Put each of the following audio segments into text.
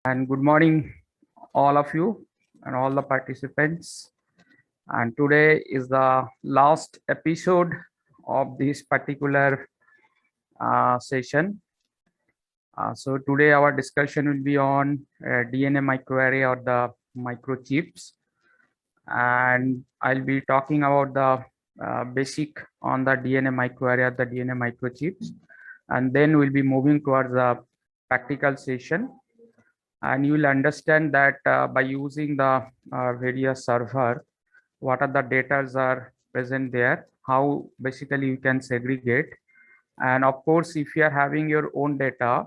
And good morning, all of you and all the participants. And today is the last episode of this particular session. So today our discussion will be on DNA microarray or the microchips, and I'll be talking about the basic on the DNA microarray or the DNA microchips, and then we'll be moving towards the practical session. And you will understand that by using the various server, what are the data are present there, how basically you can segregate, and of course if you are having your own data,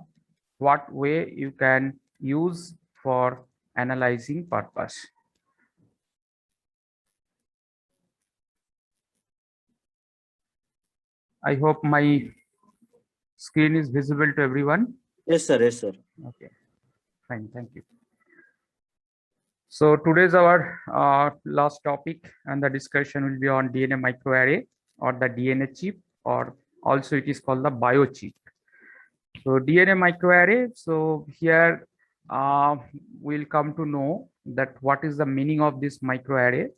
what way you can use for analyzing purpose. I hope my screen is visible to everyone. Yes, sir. Yes, sir. Okay, fine, thank you. So today's our last topic, and the discussion will be on DNA microarray or the DNA chip, or also it is called the biochip. So DNA microarray. So here we'll come to know that what is the meaning of this microarray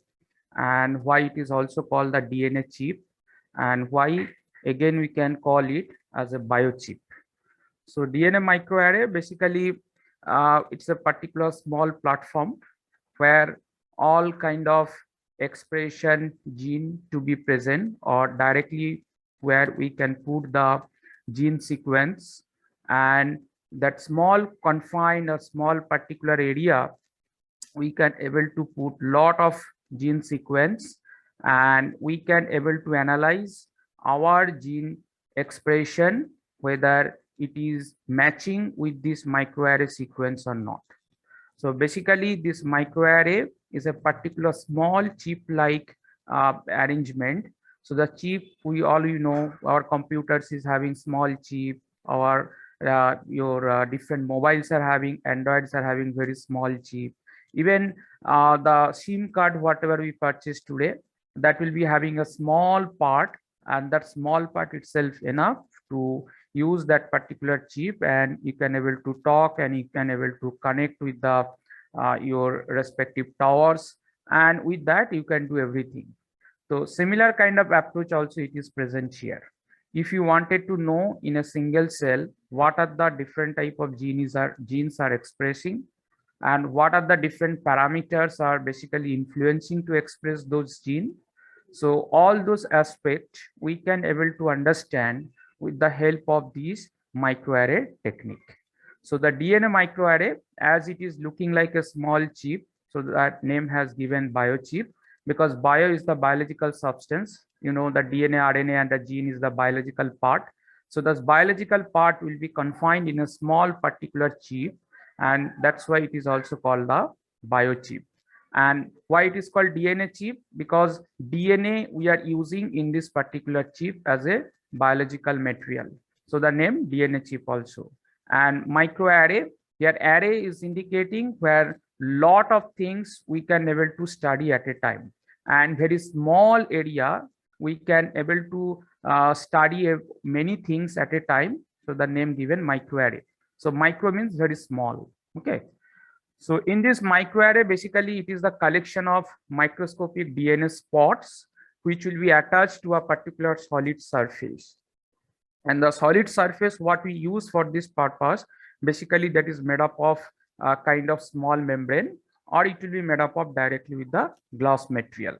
and why it is also called the DNA chip, and why again we can call it as a biochip. So DNA microarray basically it's a particular small platform where all kind of expression gene to be present, or directly where we can put the gene sequence, and that small confined or small particular area we can able to put lot of gene sequence, and we can able to analyze our gene expression whether it is matching with this microarray sequence or not. So basically this microarray is a particular small chip like arrangement. So the chip, we all our computers is having small chip, our your different mobiles are having, androids are having very small chip. Even the SIM card whatever we purchase today, that will be having a small part, and that small part itself enough to use that particular chip, and you can able to talk, and you can able to connect with the your respective towers, and with that you can do everything. So similar kind of approach also it is present here. If you wanted to know in a single cell what are the different type of genes are expressing, and what are the different parameters are basically influencing to express those genes, so all those aspects we can able to understand with the help of this microarray technique. So the DNA microarray, as it is looking like a small chip, so that name has given biochip, because bio is the biological substance. The DNA, RNA, and the gene is the biological part. So this biological part will be confined in a small particular chip, and that's why it is also called the biochip. And why it is called DNA chip? Because DNA we are using in this particular chip as a biological material. So the name DNA chip also. And microarray, here array is indicating where lot of things we can able to study at a time, and very small area we can able to study many things at a time. So the name given microarray. So micro means very small. Okay. So in this microarray, basically it is the collection of microscopic DNA spots which will be attached to a particular solid surface. And the solid surface what we use for this purpose, basically that is made up of a kind of small membrane, or it will be made up of directly with the glass material.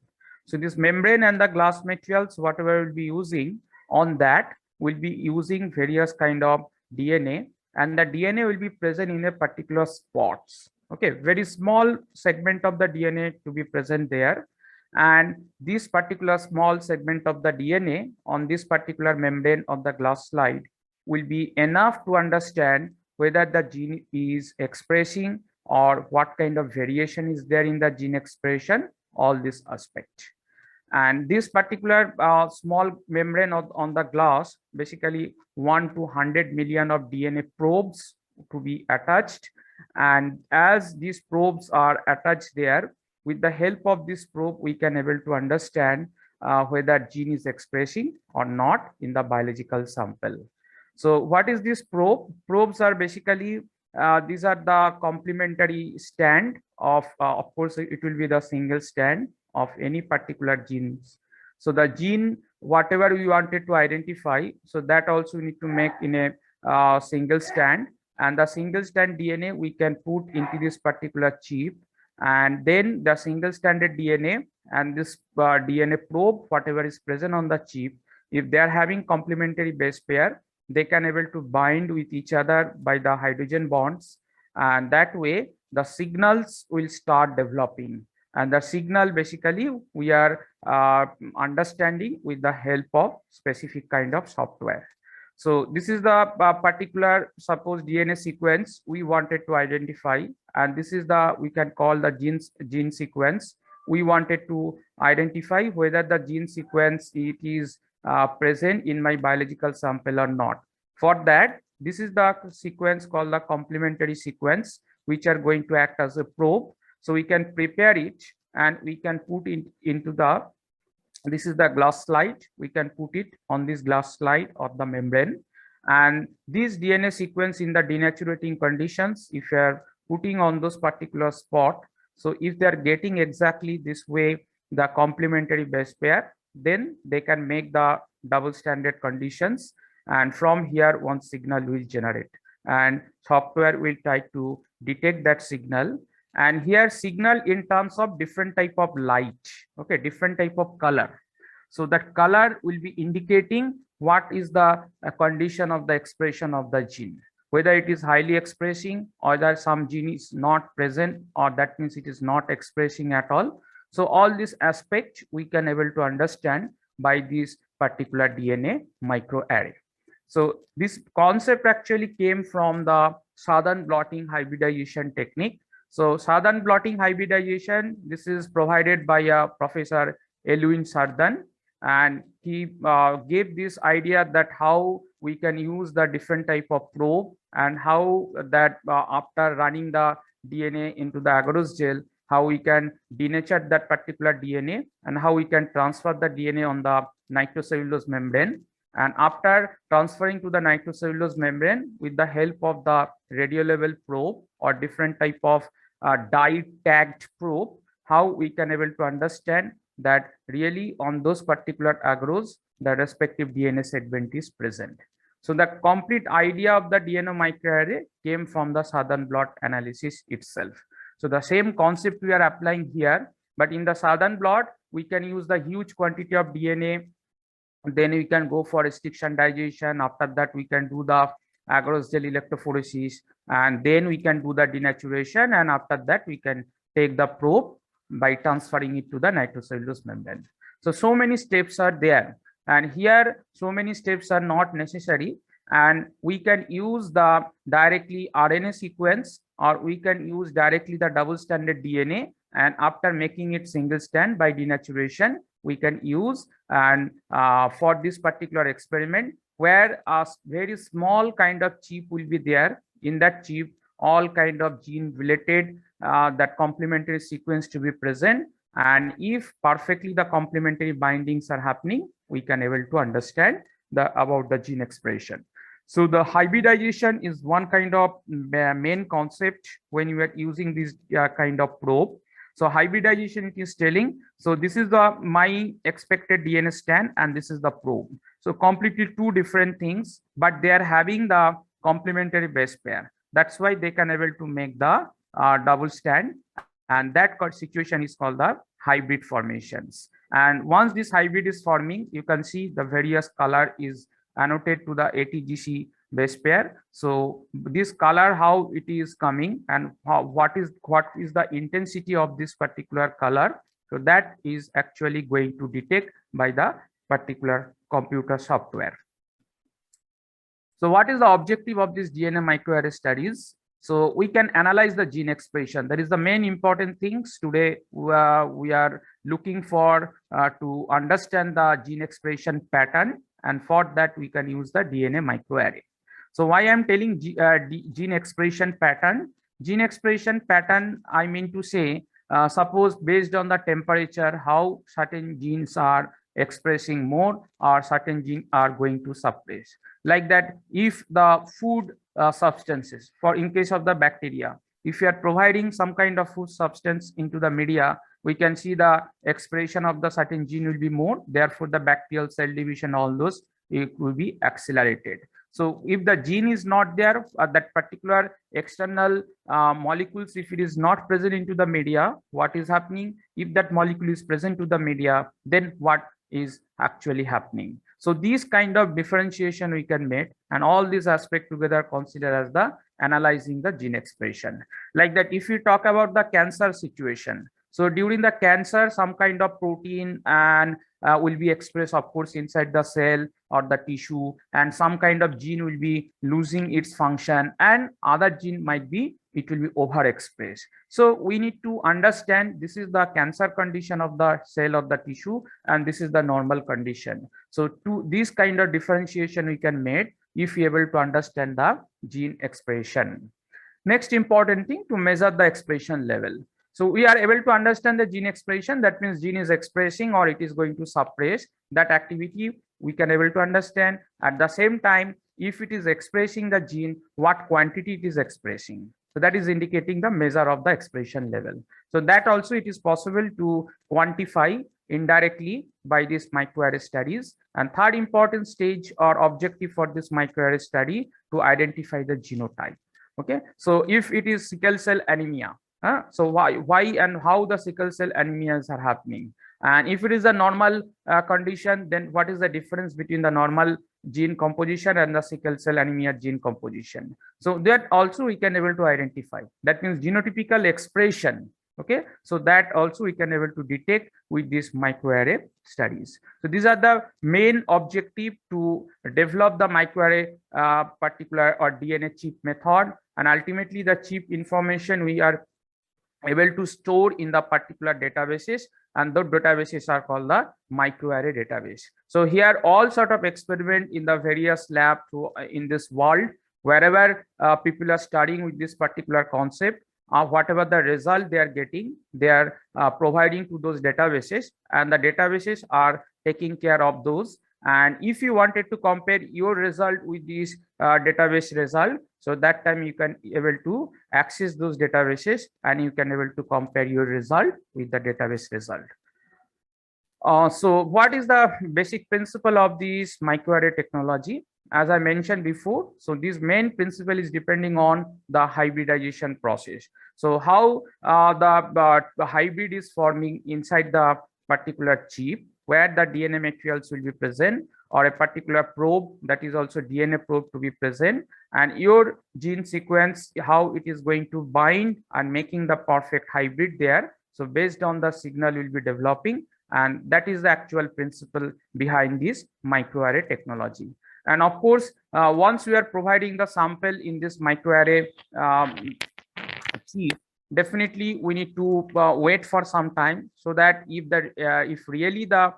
So this membrane and the glass materials, whatever we'll be using on that, will be using various kind of DNA, and the DNA will be present in a particular spots. Okay, very small segment of the DNA to be present there, and this particular small segment of the DNA on this particular membrane of the glass slide will be enough to understand whether the gene is expressing or what kind of variation is there in the gene expression, all this aspect. And this particular small membrane on the glass, basically 1 to 100 million of DNA probes to be attached. And as these probes are attached there, with the help of this probe, we can able to understand whether gene is expressing or not in the biological sample. So what is this probe? Probes are basically these are the complementary stand of course, it will be the single stand of any particular genes. So the gene, whatever we wanted to identify, so that also we need to make in a single stand, and the single stand DNA we can put into this particular chip, and then the single stranded DNA and this DNA probe, whatever is present on the chip, if they are having complementary base pair, they can able to bind with each other by the hydrogen bonds, and that way the signals will start developing, and the signal basically we are understanding with the help of specific kind of software. So this is the particular suppose DNA sequence we wanted to identify, and this is the we can call the gene sequence. We wanted to identify whether the gene sequence it is present in my biological sample or not. For that, this is the sequence called the complementary sequence, which are going to act as a probe. So we can prepare it and we can put it into the, this is the glass slide. We can put it on this glass slide of the membrane. And this DNA sequence in the denaturating conditions, if you are putting on those particular spot, so if they are getting exactly this way the complementary base pair, then they can make the double standard conditions, and from here one signal will generate, and software will try to detect that signal. And here signal in terms of different type of light, okay, different type of color. So that color will be indicating what is the condition of the expression of the gene, whether it is highly expressing or that some gene is not present, or that means it is not expressing at all. So all this aspect we can able to understand by this particular DNA microarray. So this concept actually came from the Southern blotting hybridization technique. So Southern blotting hybridization, this is provided by Professor Elwin Sardan, and he gave this idea that how we can use the different type of probe, and how that after running the DNA into the agarose gel, how we can denature that particular DNA, and how we can transfer the DNA on the nitrocellulose membrane. And after transferring to the nitrocellulose membrane with the help of the radio level probe or different type of dye tagged probe, how we can able to understand that really on those particular agarose the respective DNA segment is present. So the complete idea of the DNA microarray came from the Southern blot analysis itself. So the same concept we are applying here, but in the Southern blot we can use the huge quantity of DNA. Then we can go for restriction digestion. After that, we can do the agarose gel electrophoresis, and then we can do the denaturation. And after that, we can take the probe by transferring it to the nitrocellulose membrane. So many steps are there, and here so many steps are not necessary, and we can use the directly RNA sequence, or we can use directly the double stranded DNA, and after making it single strand by denaturation, we can use. And for this particular experiment, where a very small kind of chip will be there, in that chip all kind of gene related that complementary sequence to be present, and if perfectly the complementary bindings are happening, we can able to understand about the gene expression. So the hybridization is one kind of main concept when you are using this kind of probe. So hybridization, it is telling, so this is the my expected DNA stand, and this is the probe. So completely two different things, but they are having the complementary base pair. That's why they can able to make the double stand, and that situation is called the hybrid formations. And once this hybrid is forming, you can see the various color is annotated to the ATGC base pair. So this color, how it is coming, and what is the intensity of this particular color, so that is actually going to detect by the particular computer software. So what is the objective of this DNA microarray studies? So we can analyze the gene expression. That is the main important things today. We are looking for to understand the gene expression pattern, and for that we can use the DNA microarray. So why I'm telling gene expression pattern? Gene expression pattern, I mean to say, suppose based on the temperature, how certain genes are expressing more or certain genes are going to suppress. Like that, if the food substances. For in case of the bacteria, if you are providing some kind of food substance into the media, we can see the expression of the certain gene will be more, therefore the bacterial cell division, all those, it will be accelerated. So if the gene is not there, that particular external molecules, if it is not present into the media, what is happening? If that molecule is present to the media, then what is actually happening? So these kind of differentiation we can make, and all these aspects together consider as the analyzing the gene expression. Like that, if we talk about the cancer situation, so during the cancer, some kind of protein and will be expressed, of course, inside the cell or the tissue, and some kind of gene will be losing its function, and other gene might be, it will be overexpressed. So we need to understand this is the cancer condition of the cell or the tissue, and this is the normal condition. So to this kind of differentiation we can make if we are able to understand the gene expression. Next important thing, to measure the expression level. So we are able to understand the gene expression, that means gene is expressing or it is going to suppress, that activity we can able to understand. At the same time, if it is expressing the gene, what quantity it is expressing. So that is indicating the measure of the expression level. So that also it is possible to quantify indirectly by these microarray studies. And third important stage or objective for this microarray study, to identify the genotype. Okay, so if it is sickle cell anemia, so why and how the sickle cell anemias are happening, and if it is a normal condition, then what is the difference between the normal gene composition and the sickle cell anemia gene composition. So that also we can able to identify, that means genotypical expression. Okay, so that also we can able to detect with these microarray studies. So these are the main objective to develop the microarray particular or DNA chip method, and ultimately the chip information we are able to store in the particular databases, and those databases are called the microarray database. So here all sort of experiment in the various lab in this world, wherever people are studying with this particular concept, whatever the result they are getting, they are providing to those databases, and the databases are taking care of those. And if you wanted to compare your result with this database result, so that time you can able to access those databases, and you can able to compare your result with the database result. So what is the basic principle of this microarray technology? As I mentioned before, so this main principle is depending on the hybridization process. So how the hybrid is forming inside the particular chip, where the DNA materials will be present, or a particular probe, that is also DNA probe, to be present, and your gene sequence, how it is going to bind and making the perfect hybrid there. So based on the signal will be developing, and that is the actual principle behind this microarray technology. And of course, once we are providing the sample in this microarray chip, definitely we need to wait for some time, so that if really the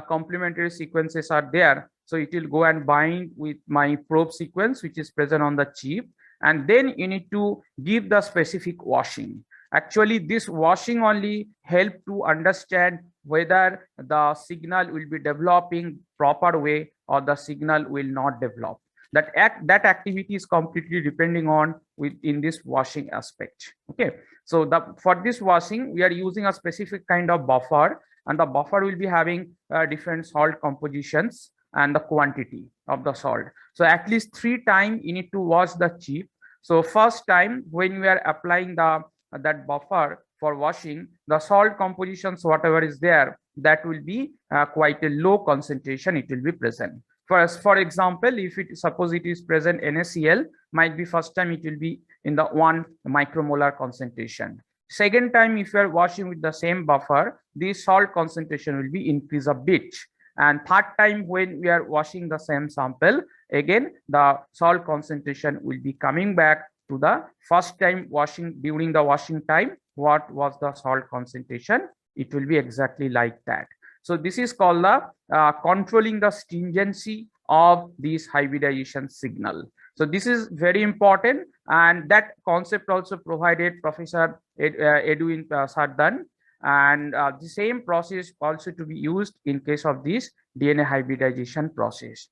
complementary sequences are there, so it will go and bind with my probe sequence which is present on the chip, and then you need to give the specific washing. Actually, this washing only help to understand whether the signal will be developing proper way or the signal will not develop. That activity is completely depending on in this washing aspect. Okay, so for this washing we are using a specific kind of buffer, and the buffer will be having different salt compositions and the quantity of the salt. So at least 3 times you need to wash the chip. So first time when we are applying that buffer for washing, the salt compositions whatever is there, that will be quite a low concentration, it will be present. For example, if suppose it is present NaCl, might be first time it will be in the 1 micromolar concentration. Second time if you are washing with the same buffer, the salt concentration will be increase a bit. And third time when we are washing the same sample, again the salt concentration will be coming back to the first time washing. During the washing time, what was the salt concentration, it will be exactly like that. So this is called the controlling the stringency of this hybridization signal. So this is very important, and that concept also provided Professor Edwin Sardan, and the same process also to be used in case of this DNA hybridization process.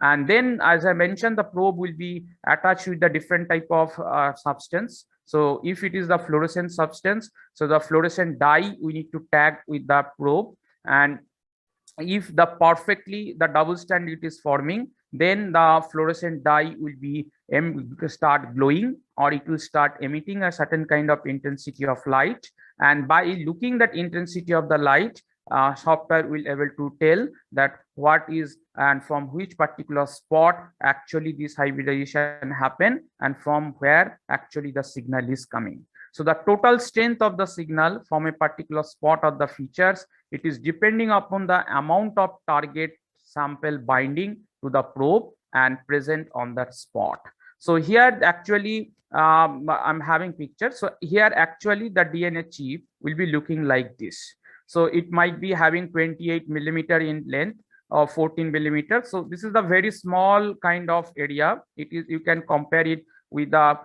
And then, as I mentioned, the probe will be attached with the different type of substance. So if it is the fluorescent substance, so the fluorescent dye we need to tag with the probe. And if the double strand it is forming, then the fluorescent dye will be start glowing, or it will start emitting a certain kind of intensity of light. And by looking that intensity of the light, software will able to tell that what is and from which particular spot actually this hybridization happen, and from where actually the signal is coming. So the total strength of the signal from a particular spot of the features, it is depending upon the amount of target sample binding to the probe and present on that spot. So here actually I'm having pictures. So here actually the DNA chip will be looking like this. So it might be having 28 millimeter in length or 14 millimeters. So this is the very small kind of area. It is, you can compare it with the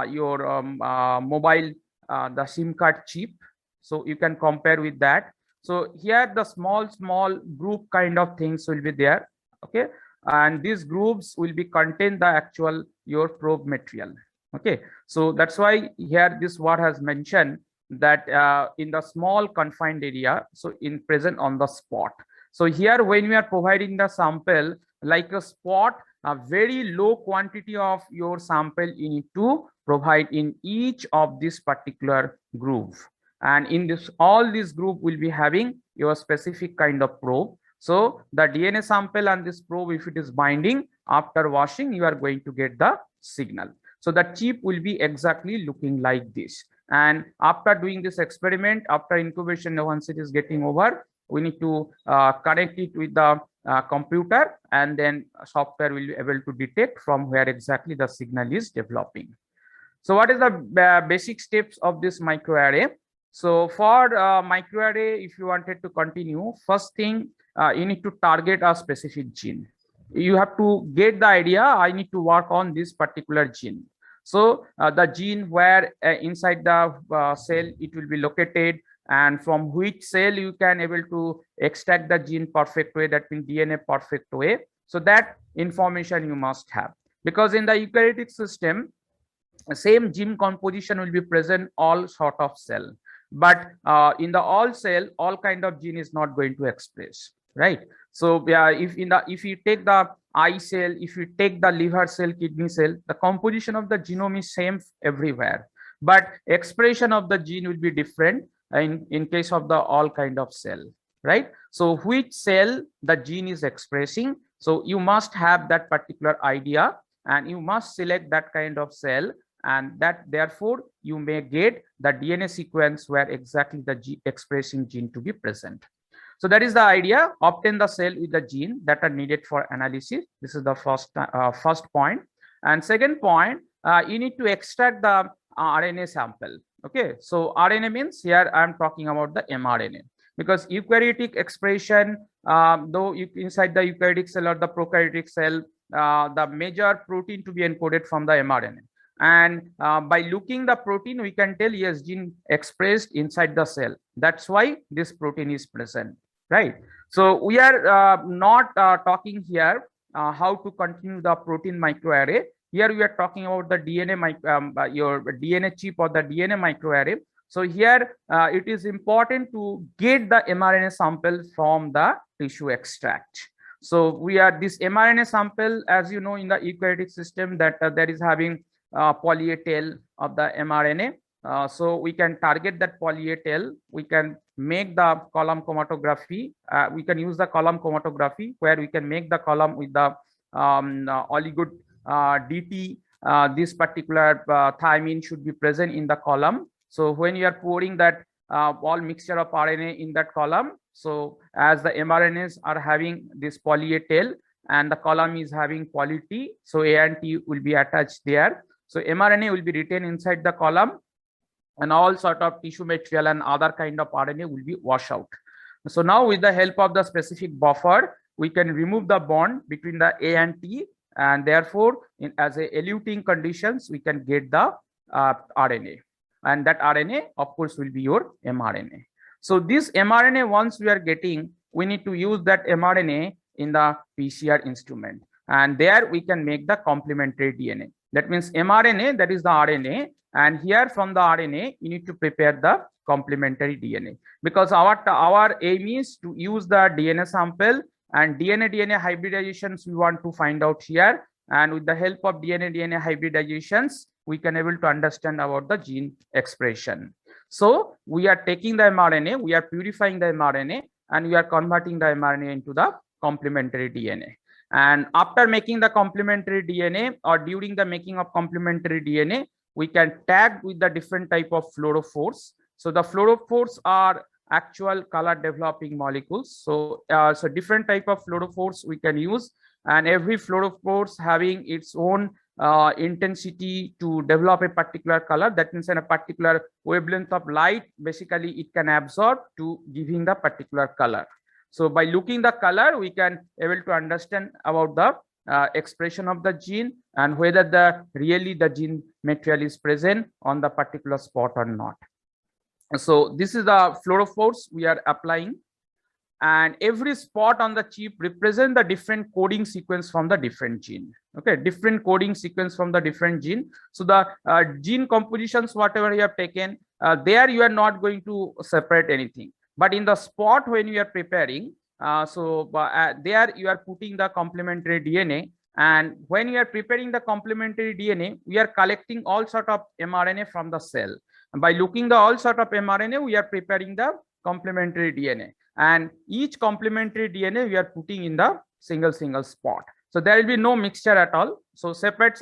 your mobile the SIM card chip. So you can compare with that. So here the small group kind of things will be there. Okay, and these groups will be contain the actual your probe material. Okay, so that's why here this what has mentioned that in the small confined area, so in present on the spot. So here when we are providing the sample like a spot, a very low quantity of your sample you need to provide in each of this particular groove. And in this, all this group will be having your specific kind of probe. So the DNA sample and this probe, if it is binding, after washing, you are going to get the signal. So the chip will be exactly looking like this. And after doing this experiment, after incubation, once it is getting over, we need to connect it with the computer, and then software will be able to detect from where exactly the signal is developing. So what is the basic steps of this microarray? So for microarray, if you wanted to continue, first thing, you need to target a specific gene. You have to get the idea, I need to work on this particular gene. So the gene where inside the cell it will be located, and from which cell you can able to extract the gene perfect way, that means DNA perfect way. So that information you must have, because in the eukaryotic system, same gene composition will be present all sort of cell, but in the all cell, all kind of gene is not going to express, right? So yeah, if you take the eye cell, if you take the liver cell, kidney cell, the composition of the genome is same everywhere, but expression of the gene will be different in case of the all kind of cell, right? So which cell the gene is expressing, so you must have that particular idea, and you must select that kind of cell, and that therefore you may get the DNA sequence where exactly the expressing gene to be present. So that is the idea. Obtain the cell with the gene that are needed for analysis. This is the first point. And second point, you need to extract the RNA sample. Okay, so RNA means here I am talking about the mRNA, because eukaryotic expression, though inside the eukaryotic cell or the prokaryotic cell, the major protein to be encoded from the mRNA. And by looking the protein, we can tell yes, gene expressed inside the cell. That's why this protein is present, right? So we are not talking here how to continue the protein microarray. Here we are talking about the DNA your DNA chip or the DNA microarray. So here it is important to get the mRNA sample from the tissue extract. So we are this mRNA sample, as you know, in the eukaryotic system, that there is having poly A tail of the mRNA. So we can target that poly A tail. We can make the column chromatography. We can use the column chromatography where we can make the column with the oligo DT. This particular thymine should be present in the column. So when you are pouring that all mixture of RNA in that column, so as the mRNAs are having this poly A tail and the column is having poly T, so A and T will be attached there. So mRNA will be retained inside the column, and all sort of tissue material and other kind of RNA will be washed out. So now with the help of the specific buffer, we can remove the bond between the A and T, and therefore as a eluting conditions, we can get the RNA, and that RNA of course will be your mRNA. So this mRNA, once we are getting, we need to use that mRNA in the PCR instrument. and there we can make the complementary DNA. That means mRNA, that is the RNA, and here from the RNA you need to prepare the complementary DNA, because our aim is to use the DNA sample, and DNA hybridizations we want to find out here, and with the help of DNA hybridizations we can able to understand about the gene expression. So we are taking the mRNA, we are purifying the mRNA, and we are converting the mRNA into the complementary DNA. And after making the complementary DNA, or during the making of complementary DNA, we can tag with the different type of fluorophores. So the fluorophores are actual color developing molecules. So different type of fluorophores we can use, and every fluorophores having its own intensity to develop a particular color. That means in a particular wavelength of light, basically it can absorb to giving the particular color. So by looking the color, we can able to understand about the expression of the gene and whether the gene material is present on the particular spot or not. So this is the fluorophores we are applying, and every spot on the chip represent the different coding sequence from the different gene. Okay, different coding sequence from the different gene. So the gene compositions, whatever you have taken, there you are not going to separate anything. But in the spot when you are preparing, there you are putting the complementary DNA, and when you are preparing the complementary DNA, we are collecting all sort of mRNA from the cell. And by looking the all sort of mRNA, we are preparing the complementary DNA, and each complementary DNA we are putting in the single spot. So there will be no mixture at all. So separate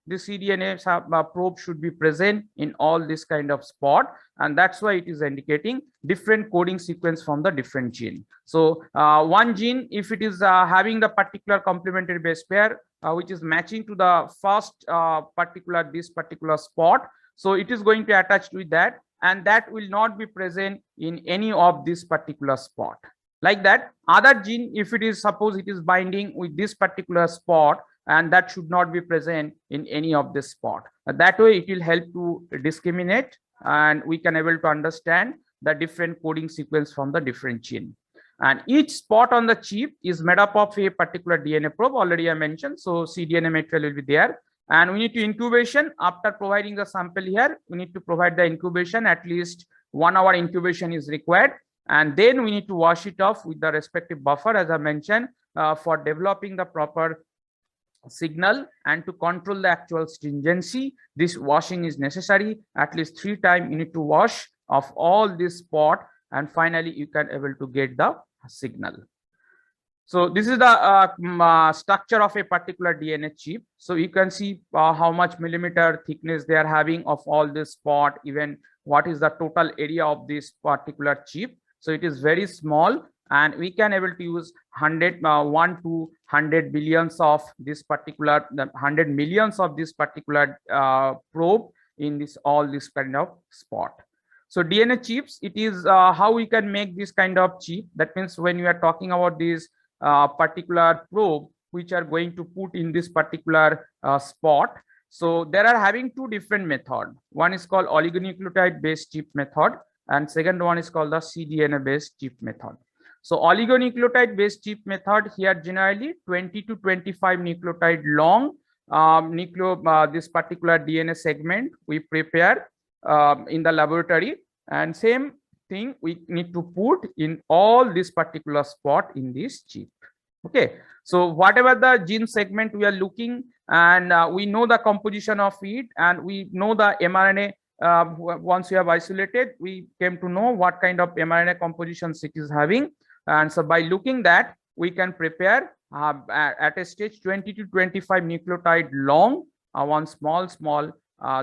the cDNA probe should be present in all this kind of spot, and that's why it is indicating different coding sequence from the different gene. So one gene, if it is having the particular complementary base pair which is matching to the first this particular spot, so it is going to attach with that, and that will not be present in any of this particular spot. Like that, other gene, if it is suppose it is binding with this particular spot, and that should not be present in any of this spot. That way it will help to discriminate, and we can able to understand the different coding sequence from the different gene. And each spot on the chip is made up of a particular DNA probe, already I mentioned. So cDNA material will be there, and we need to incubation. After providing the sample here, we need to provide the incubation. At least 1 hour incubation is required, and then we need to wash it off with the respective buffer, as I mentioned, for developing the proper signal and to control the actual stringency. This washing is necessary. At least 3 times you need to wash off all this spot, and finally you can able to get the signal. So this is the structure of a particular DNA chip. So you can see how much millimeter thickness they are having of all this spot, even what is the total area of this particular chip. So it is very small, and we can able to use 1 to 100 billions of this particular 100 millions of this particular probe in this all this kind of spot. So DNA chips, it is how we can make this kind of chip. That means when we are talking about this particular probe which are going to put in this particular spot, so there are having 2 different methods. One is called oligonucleotide based chip method, and second one is called the cDNA based chip method. So oligonucleotide based chip method, here generally 20 to 25 nucleotide long this particular DNA segment we prepare in the laboratory, and same thing we need to put in all this particular spot in this chip. Okay, so whatever the gene segment we are looking, and we know the composition of it, and we know the mRNA. Once we have isolated, we came to know what kind of mRNA compositions it is having, and so by looking that, we can prepare at a stage 20 to 25 nucleotide long one small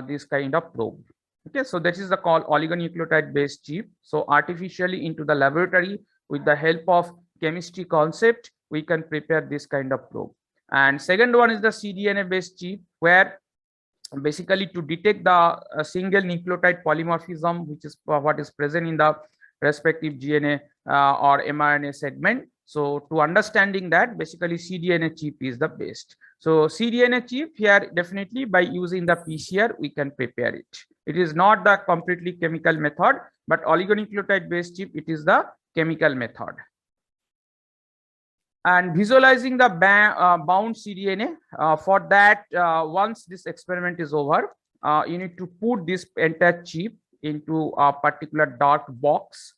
this kind of probe. Okay, so this is the called oligonucleotide based chip. So artificially into the laboratory with the help of chemistry concept, we can prepare this kind of probe. And second one is the cDNA based chip, where basically to detect the single nucleotide polymorphism, which is what is present in the respective DNA or mRNA segment. So to understanding that, basically cDNA chip is the best. So cDNA chip here, definitely by using the PCR we can prepare it. It is not the completely chemical method, but oligonucleotide based chip, it is the chemical method. and visualizing the bound cDNA. For that, once this experiment is over, you need to put this entire chip into a particular dark box.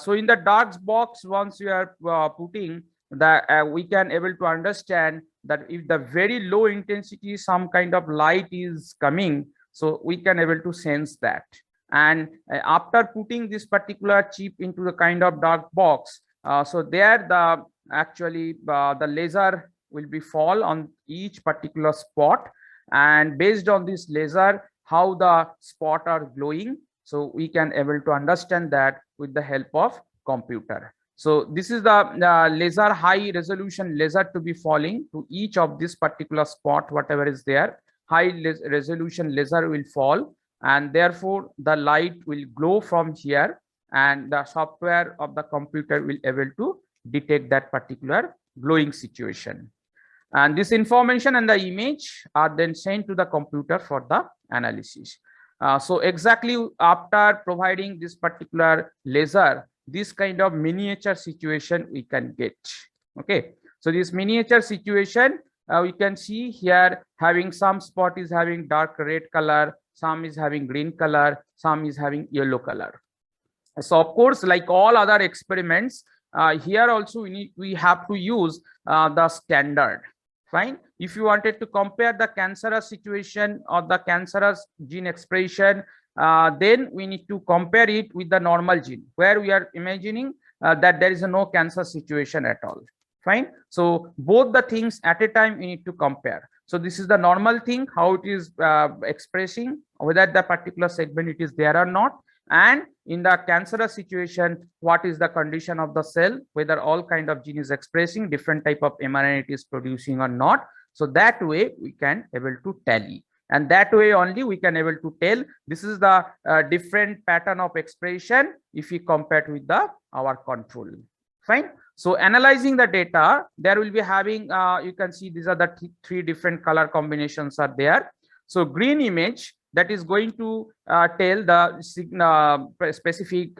So in the dark box, once you are putting that, we can able to understand that if the very low intensity some kind of light is coming, so we can able to sense that. And after putting this particular chip into the kind of dark box, so there the actually the laser will be fall on each particular spot, and based on this laser how the spot are glowing, so we can able to understand that with the help of computer. So this is the laser, high resolution laser to be falling to each of this particular spot, whatever is there. High resolution laser will fall, and therefore the light will glow from here, and the software of the computer will able to detect that particular glowing situation. And this information and the image are then sent to the computer for the analysis. So exactly after providing this particular laser, this kind of miniature situation we can get. Okay, so this miniature situation, we can see here having some spot is having dark red color, some is having green color, some is having yellow color. So of course, like all other experiments, here also we have to use the standard. Fine. If you wanted to compare the cancerous situation or the cancerous gene expression, then we need to compare it with the normal gene, where we are imagining that there is no cancer situation at all. Fine. So both the things at a time we need to compare. So this is the normal thing, how it is expressing, whether the particular segment it is there or not. And in the cancerous situation, what is the condition of the cell, whether all kind of gene is expressing, different type of mRNA it is producing or not. So that way we can able to tally, and that way only we can able to tell this is the different pattern of expression if we compare with the our control. Fine. So analyzing the data, there will be having you can see these are the three different color combinations are there. So green image, that is going to tell the specific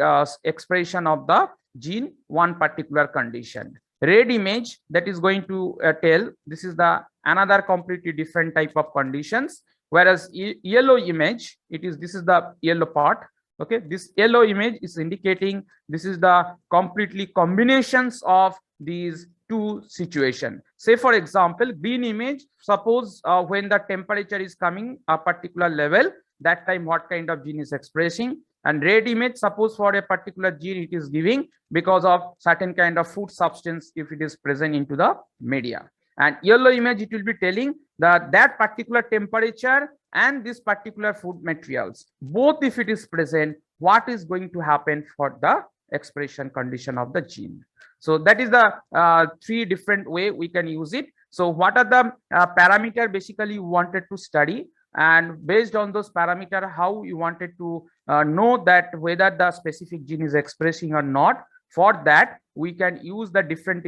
expression of the gene, one particular condition. Red image, that is going to tell this is the another completely different type of conditions. Whereas yellow image, this is the yellow part. Okay, this yellow image is indicating this is the completely combinations of these two situation. Say for example, green image, suppose when the temperature is coming a particular level, that time what kind of gene is expressing. And red image, suppose for a particular gene it is giving because of certain kind of food substance if it is present into the media. And yellow image, it will be telling that particular temperature and this particular food materials, both if it is present, what is going to happen for the expression condition of the gene. So that is the three different way we can use it. So what are the parameter basically you wanted to study, and based on those parameter how you wanted to know that whether the specific gene is expressing or not. For that we can use the different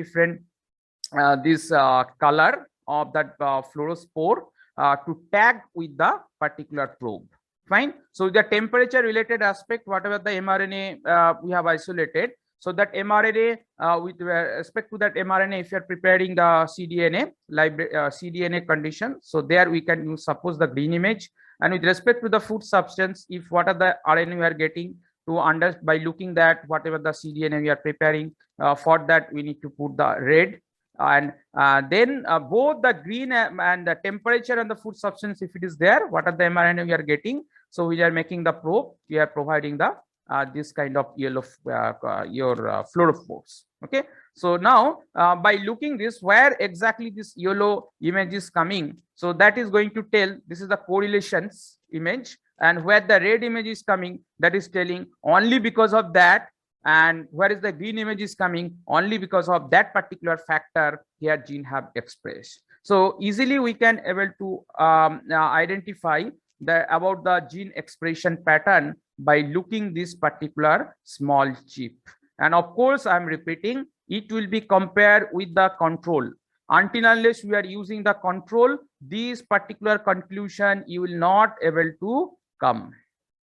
this color of that fluorospore to tag with the particular probe. Fine. So the temperature related aspect, whatever the mRNA we have isolated, so that mRNA with respect to that mRNA, if you are preparing the cDNA library cDNA condition, so there we can use suppose the green image. And with respect to the food substance, if what are the RNA we are getting to by looking that whatever the cDNA we are preparing, for that we need to put the red. And then both the green and the temperature and the food substance, if it is there, what are the mRNA we are getting, so we are making the probe, we are providing the this kind of yellow your fluorophores. Okay, so now by looking this where exactly this yellow image is coming, so that is going to tell this is the correlations image, and where the red image is coming, that is telling only because of that. And where is the green image is coming, only because of that particular factor here gene have expressed. So easily we can able to identify about the gene expression pattern by looking this particular small chip. And of course I'm repeating, it will be compared with the control. Until unless we are using the control, this particular conclusion you will not able to come.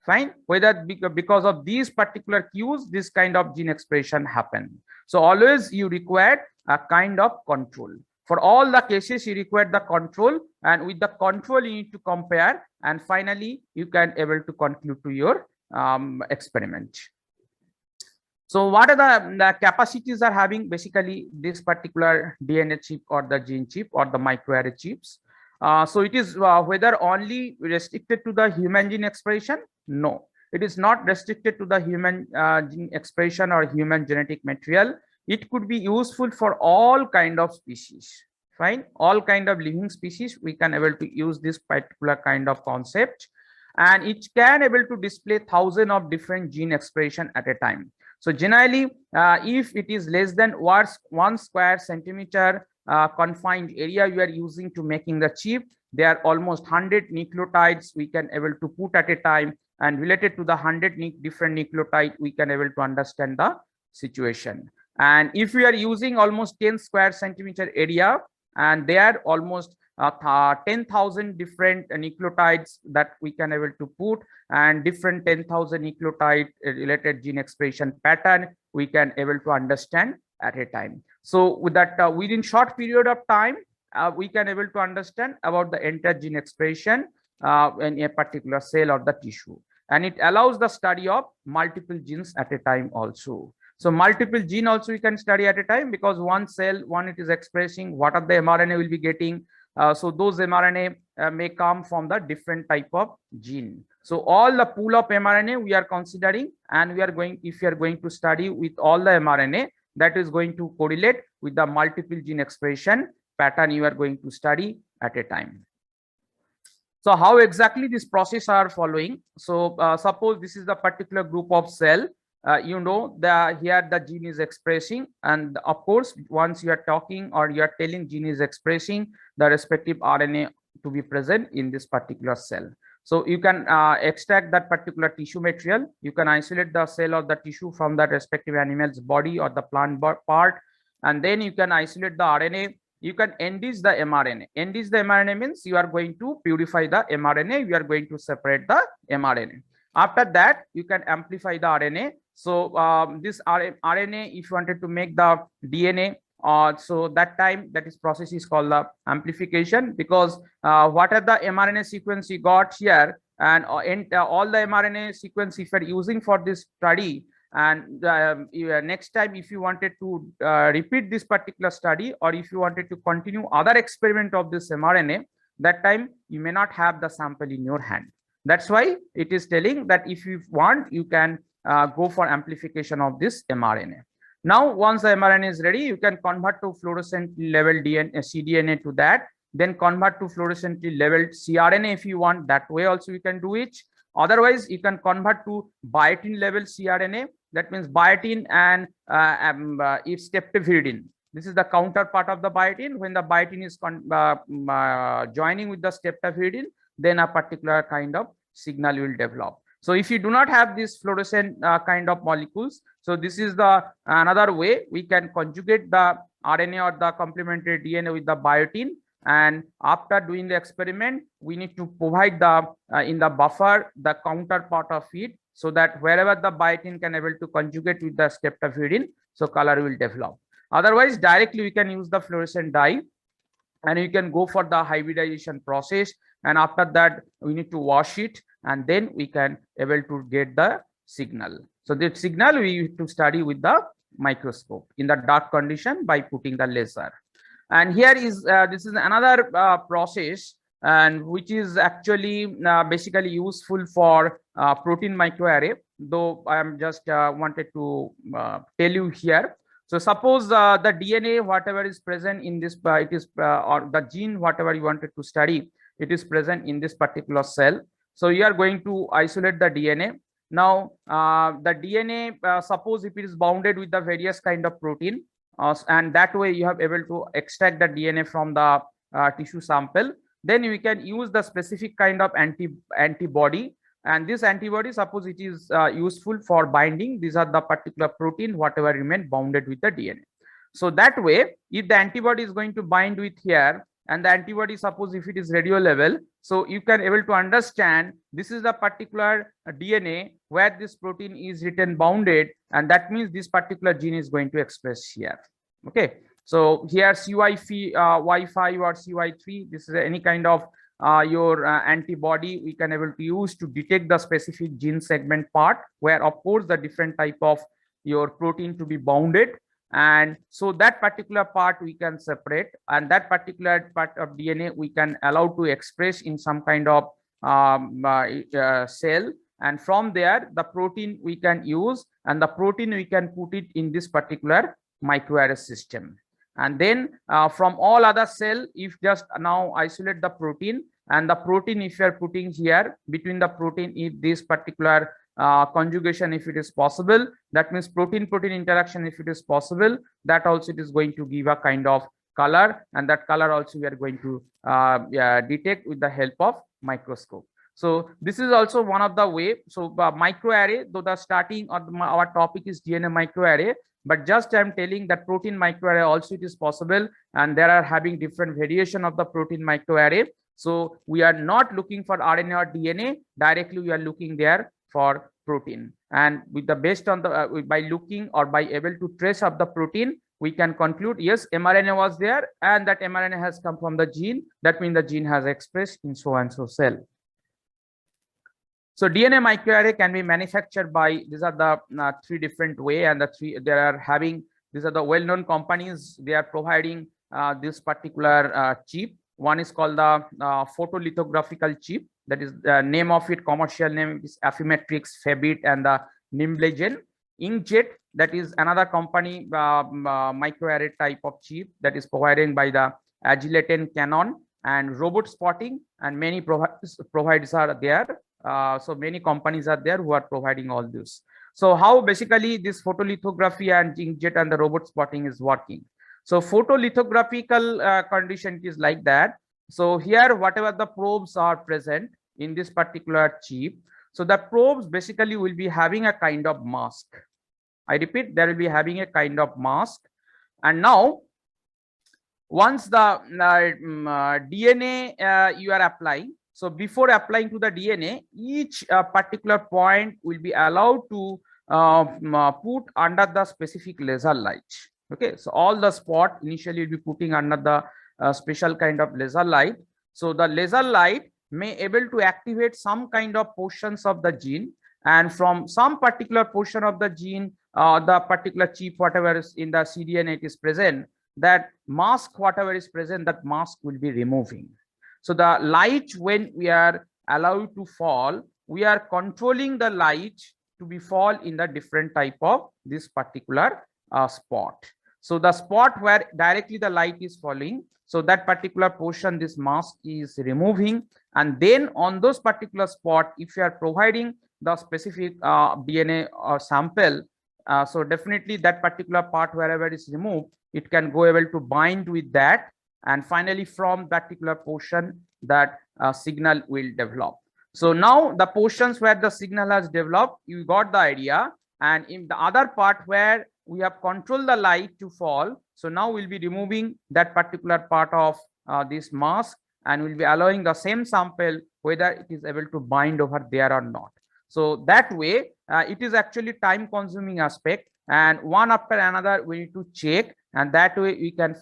Fine. Whether because of these particular cues this kind of gene expression happen. So always you require a kind of control. For all the cases, you require the control, and with the control, you need to compare, and finally, you can able to conclude to your experiment. So what are the capacities are having basically this particular DNA chip or the gene chip or the microarray chips? So it is whether only restricted to the human gene expression? No, it is not restricted to the human gene expression or human genetic material. It could be useful for all kind of species. Fine, all kind of living species we can able to use this particular kind of concept, and it can able to display thousands of different gene expression at a time. So generally, if it is less than 1 square centimeter confined area you are using to making the chip, there are almost 100 nucleotides we can able to put at a time, and related to the 100 different nucleotide we can able to understand the situation. And if we are using almost 10 square centimeter area, and there are almost 10,000 different nucleotides that we can able to put, and different 10,000 nucleotide related gene expression pattern we can able to understand at a time. So with that, within short period of time, we can able to understand about the entire gene expression in a particular cell or the tissue, and it allows the study of multiple genes at a time also. So multiple gene also we can study at a time, because one cell, one it is expressing, what are the mRNA will be getting. So those mRNA may come from the different type of gene. So all the pool of mRNA we are considering, and we are going, if you are going to study with all the mRNA, that is going to correlate with the multiple gene expression pattern you are going to study at a time. So how exactly this process are following? So suppose this is the particular group of cell. You know, here the gene is expressing, and of course once you are talking or you are telling gene is expressing, the respective RNA to be present in this particular cell. So you can extract that particular tissue material, you can isolate the cell or the tissue from that respective animal's body or the plant part, and then you can isolate the RNA. You can enrich the mRNA. Enrich the mRNA means you are going to purify the mRNA, you are going to separate the mRNA. After that, you can amplify the RNA. So this RNA, if you wanted to make the DNA, so that time that is process is called the amplification, because what are the mRNA sequence you got here, and all the mRNA sequence if you are using for this study, and next time if you wanted to repeat this particular study, or if you wanted to continue other experiment of this mRNA, that time you may not have the sample in your hand. That's why it is telling that if you want, you can go for amplification of this mRNA. Now, once the mRNA is ready, you can convert to fluorescent level DNA, cDNA to that, then convert to fluorescent level cRNA if you want. That way also you can do it. Otherwise, you can convert to biotin level cRNA. That means biotin and if streptavidin. This is the counterpart of the biotin. When the biotin is joining with the streptavidin, then a particular kind of signal will develop. So if you do not have this fluorescent kind of molecules, so this is the another way we can conjugate the RNA or the complementary DNA with the biotin, and after doing the experiment, we need to provide the in the buffer the counterpart of it, so that wherever the biotin can able to conjugate with the streptavidin, so color will develop. Otherwise, directly we can use the fluorescent dye, and you can go for the hybridization process, and after that we need to wash it, and then we can able to get the signal. So the signal we need to study with the microscope in the dark condition by putting the laser. And here is this is another process, and which is actually basically useful for protein microarray, though I am just wanted to tell you here. So suppose the DNA, whatever is present in this, it is or the gene, whatever you wanted to study, it is present in this particular cell. So you are going to isolate the DNA. Now the DNA, suppose if it is bounded with the various kind of protein, and that way you have able to extract the DNA from the tissue sample. Then you can use the specific kind of antibody. And this antibody, suppose it is useful for binding, these are the particular protein whatever remain bounded with the DNA. So that way, if the antibody is going to bind with here, and the antibody, suppose if it is radio level, so you can able to understand this is the particular DNA where this protein is written bounded, and that means this particular gene is going to express here. Okay, So here CY5 or CY3, this is any kind of your antibody we can able to use to detect the specific gene segment part, where of course the different type of your protein to be bounded, and so that particular part we can separate, and that particular part of DNA we can allow to express in some kind of cell, and from there the protein we can use, and the protein we can put it in this particular microarray system. And then from all other cell, if just now isolate the protein, and the protein if you are putting here between the protein, if this particular conjugation if it is possible, that means protein interaction if it is possible, that also it is going to give a kind of color, and that color also we are going to detect with the help of microscope. So this is also one of the way. So microarray, though the starting of our topic is DNA microarray, but just I'm telling that protein microarray also it is possible, and there are having different variation of the protein microarray. So we are not looking for RNA or DNA directly, we are looking there for protein, and with the based on the by looking or by able to trace up the protein, we can conclude yes, mRNA was there, and that mRNA has come from the gene. That means the gene has expressed in so and so cell. So DNA microarray can be manufactured by, these are the three different way, and the three they are having, these are the well-known companies, they are providing this particular chip. One is called the photolithographical chip, that is the name of it, commercial name is Affymetrix, Febit, and the Nimblegen. Inkjet, that is another company microarray type of chip that is provided by the Agilent and Canon, and Robot Spotting, and many providers are there. So many companies are there who are providing all this. So how basically this photolithography and inkjet and the Robot Spotting is working? So photolithographical condition is like that. So here whatever the probes are present in this particular chip, so the probes basically will be having a kind of mask. I repeat, there will be having a kind of mask. And now once the DNA you are applying, so before applying to the DNA, each particular point will be allowed to put under the specific laser light. Okay, so all the spot initially will be putting under the special kind of laser light. So the laser light may able to activate some kind of portions of the gene, and from some particular portion of the gene, the particular chip whatever is in the cDNA it is present, that mask whatever is present, that mask will be removing. So the light when we are allowed to fall, we are controlling the light to be fall in the different type of this particular spot. So the spot where directly the light is falling, so that particular portion this mask is removing, and then on those particular spot, if you are providing the specific DNA or sample, so definitely that particular part wherever it is removed, it can go able to bind with that, and finally from that particular portion that signal will develop. So now the portions where the signal has developed, you got the idea, and in the other part where we have controlled the light to fall, so now we'll be removing that particular part of this mask, and we'll be allowing the same sample whether it is able to bind over there or not. So that way it is actually time consuming aspect, and one after another we need to check, and that way we can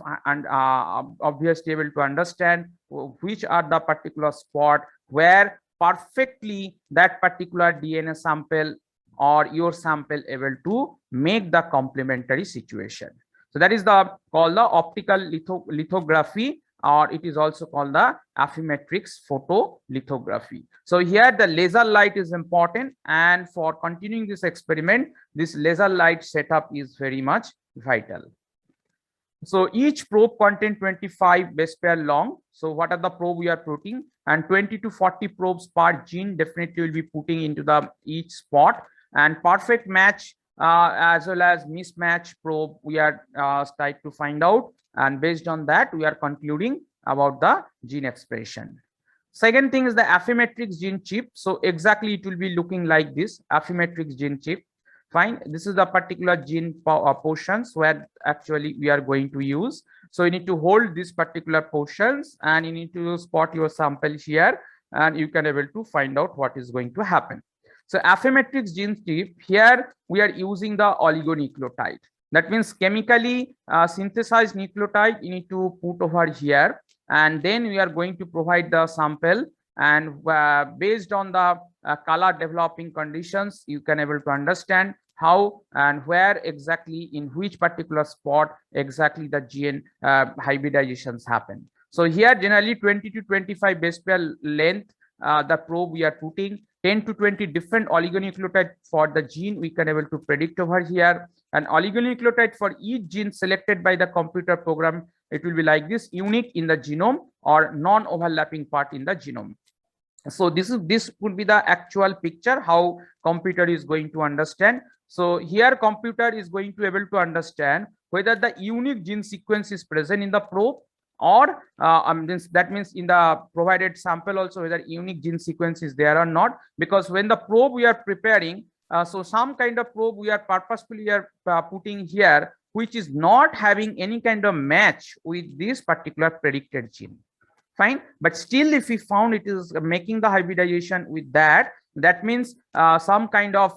obviously able to understand which are the particular spot where perfectly that particular DNA sample or your sample able to make the complementary situation. So that is the called the optical lithography, or it is also called the Affymetrix photolithography. So here the laser light is important, and for continuing this experiment, this laser light setup is very much vital. So each probe contains 25 base pair long. So what are the probe we are putting, and 20 to 40 probes per gene definitely will be putting into the each spot, and perfect match as well as mismatch probe we are trying to find out, and based on that we are concluding about the gene expression. Second thing is the Affymetrix gene chip. So exactly it will be looking like this Affymetrix gene chip. Fine, this is the particular gene portions where actually we are going to use. So you need to hold these particular portions, and you need to spot your sample here, and you can able to find out what is going to happen. So Affymetrix gene chip, here we are using the oligonucleotide. That means chemically synthesized nucleotide you need to put over here, and then we are going to provide the sample, and based on the color developing conditions, you can able to understand how and where exactly, in which particular spot exactly the gene hybridizations happen. So here generally 20 to 25 base pair length the probe we are putting, 10 to 20 different oligonucleotide for the gene we can able to predict over here. An oligonucleotide for each gene selected by the computer program, it will be like this, unique in the genome or non-overlapping part in the genome. So this would be the actual picture how computer is going to understand. So here computer is going to able to understand whether the unique gene sequence is present in the probe, or that means in the provided sample also whether unique gene sequence is there or not. Because when the probe we are preparing, so some kind of probe we are purposefully putting here which is not having any kind of match with this particular predicted gene. Fine, but still if we found it is making the hybridization with that, that means some kind of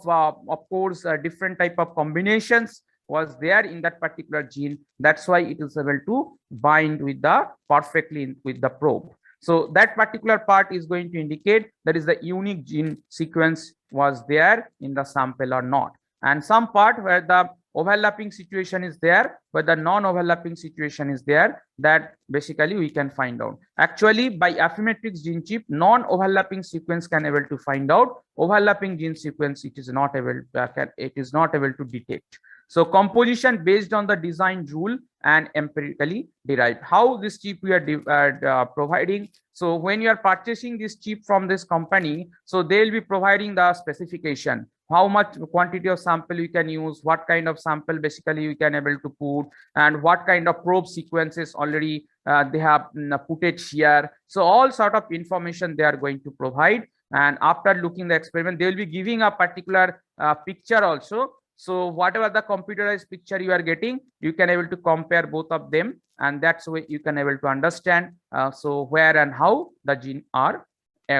course different type of combinations was there in that particular gene. That's why it is able to bind with the perfectly with the probe. So that particular part is going to indicate that is the unique gene sequence was there in the sample or not. And some part where the overlapping situation is there, but the non-overlapping situation is there, that basically we can find out. Actually, by Affymetrix gene chip, non-overlapping sequence can able to find out. Overlapping gene sequence it is not able to detect. So composition based on the design rule and empirically derived. How this chip we are providing? So when you are purchasing this chip from this company, so they will be providing the specification, how much quantity of sample you can use, what kind of sample basically you can able to put, and what kind of probe sequences already they have put it here. So all sort of information they are going to provide. And after looking the experiment, they will be giving a particular picture also. So whatever the computerized picture you are getting, you can able to compare both of them, and that's way you can able to understand so where and how the gene are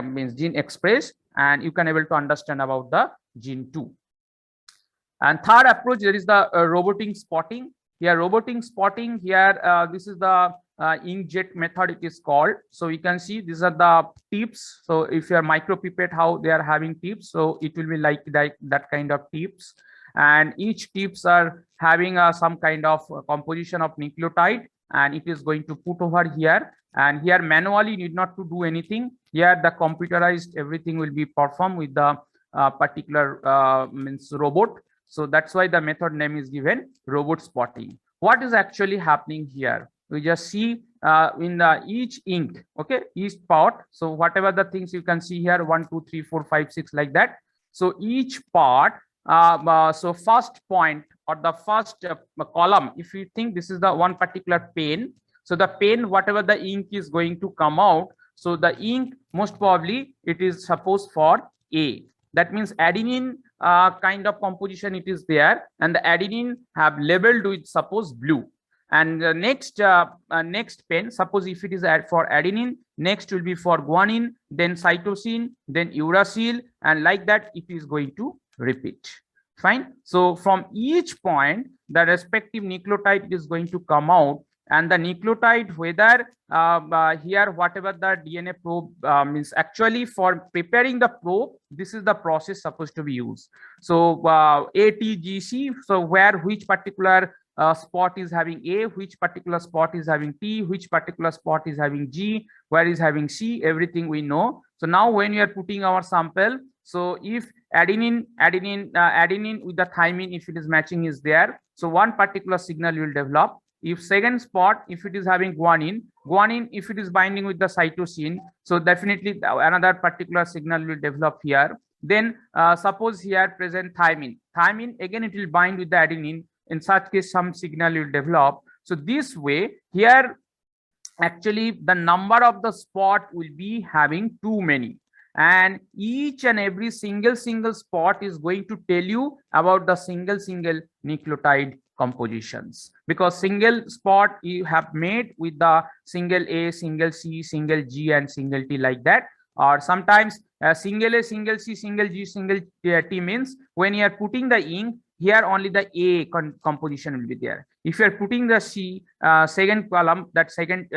means gene expressed, and you can able to understand about the gene 2. And third approach, there is the robotic spotting. Here robotic spotting here, this is the inkjet method it is called. So you can see these are the tips. So if you are micropipette, how they are having tips, so it will be like that kind of tips, and each tips are having some kind of composition of nucleotide, and it is going to put over here. And here manually need not to do anything. Here the computerized everything will be performed with the particular means robot. So that's why the method name is given robot spotting. What is actually happening here? We just see in the each ink, okay, each part. So whatever the things you can see here, 1, 2, 3, 4, 5, 6 like that. So each part, so first point or the first column, if you think this is the one particular pen, so the pen, whatever the ink is going to come out, so the ink most probably it is supposed for A. That means adenine kind of composition it is there, and the adenine have labeled with suppose blue. And the next pen, suppose if it is for adenine, next will be for guanine, then cytosine, then uracil, and like that it is going to repeat. Fine. So from each point, the respective nucleotide is going to come out, and the nucleotide, whether here whatever the DNA probe means, actually for preparing the probe, this is the process supposed to be used. So ATGC, so where which particular spot is having A, which particular spot is having T, which particular spot is having G, where is having C, everything we know. So now when we are putting our sample, so if adenine with the thymine, if it is matching is there, so one particular signal will develop. If second spot, if it is having guanine, if it is binding with the cytosine, so definitely another particular signal will develop here. Then suppose here present thymine, again it will bind with the adenine. In such case, some signal will develop. So this way here, actually the number of the spot will be having too many, and each and every single spot is going to tell you about the single nucleotide compositions, because single spot you have made with the single A, single C, single G, and single T like that. Or sometimes single A, single C, single G, single T means when you are putting the ink, here only the A composition will be there. If you are putting the C second column, that second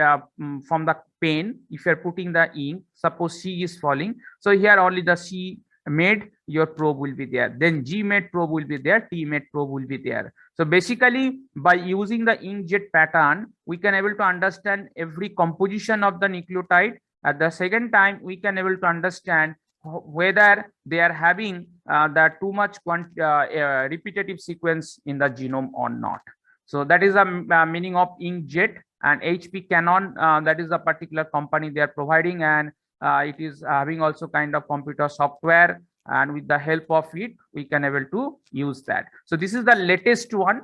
from the pen, if you are putting the ink, suppose C is falling, so here only the C made your probe will be there, then G made probe will be there, T made probe will be there. So basically by using the inkjet pattern, we can able to understand every composition of the nucleotide. At the second time, we can able to understand whether they are having the too much repetitive sequence in the genome or not. So that is the meaning of inkjet. And HP Canon, that is a particular company they are providing, and it is having also kind of computer software, and with the help of it we can able to use that. So this is the latest one.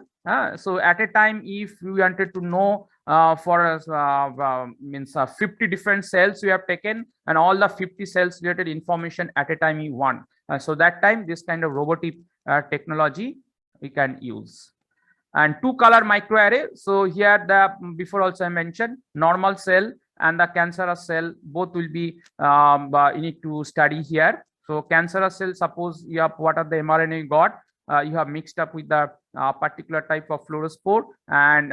So at a time, if you wanted to know for means 50 different cells you have taken, and all the 50 cells related information at a time you want, so that time this kind of robotic technology we can use. And two color microarray. So here the before also I mentioned normal cell and the cancerous cell both will be you need to study here. So cancerous cell, suppose you have what are the mRNA you got, you have mixed up with the particular type of fluorospore, and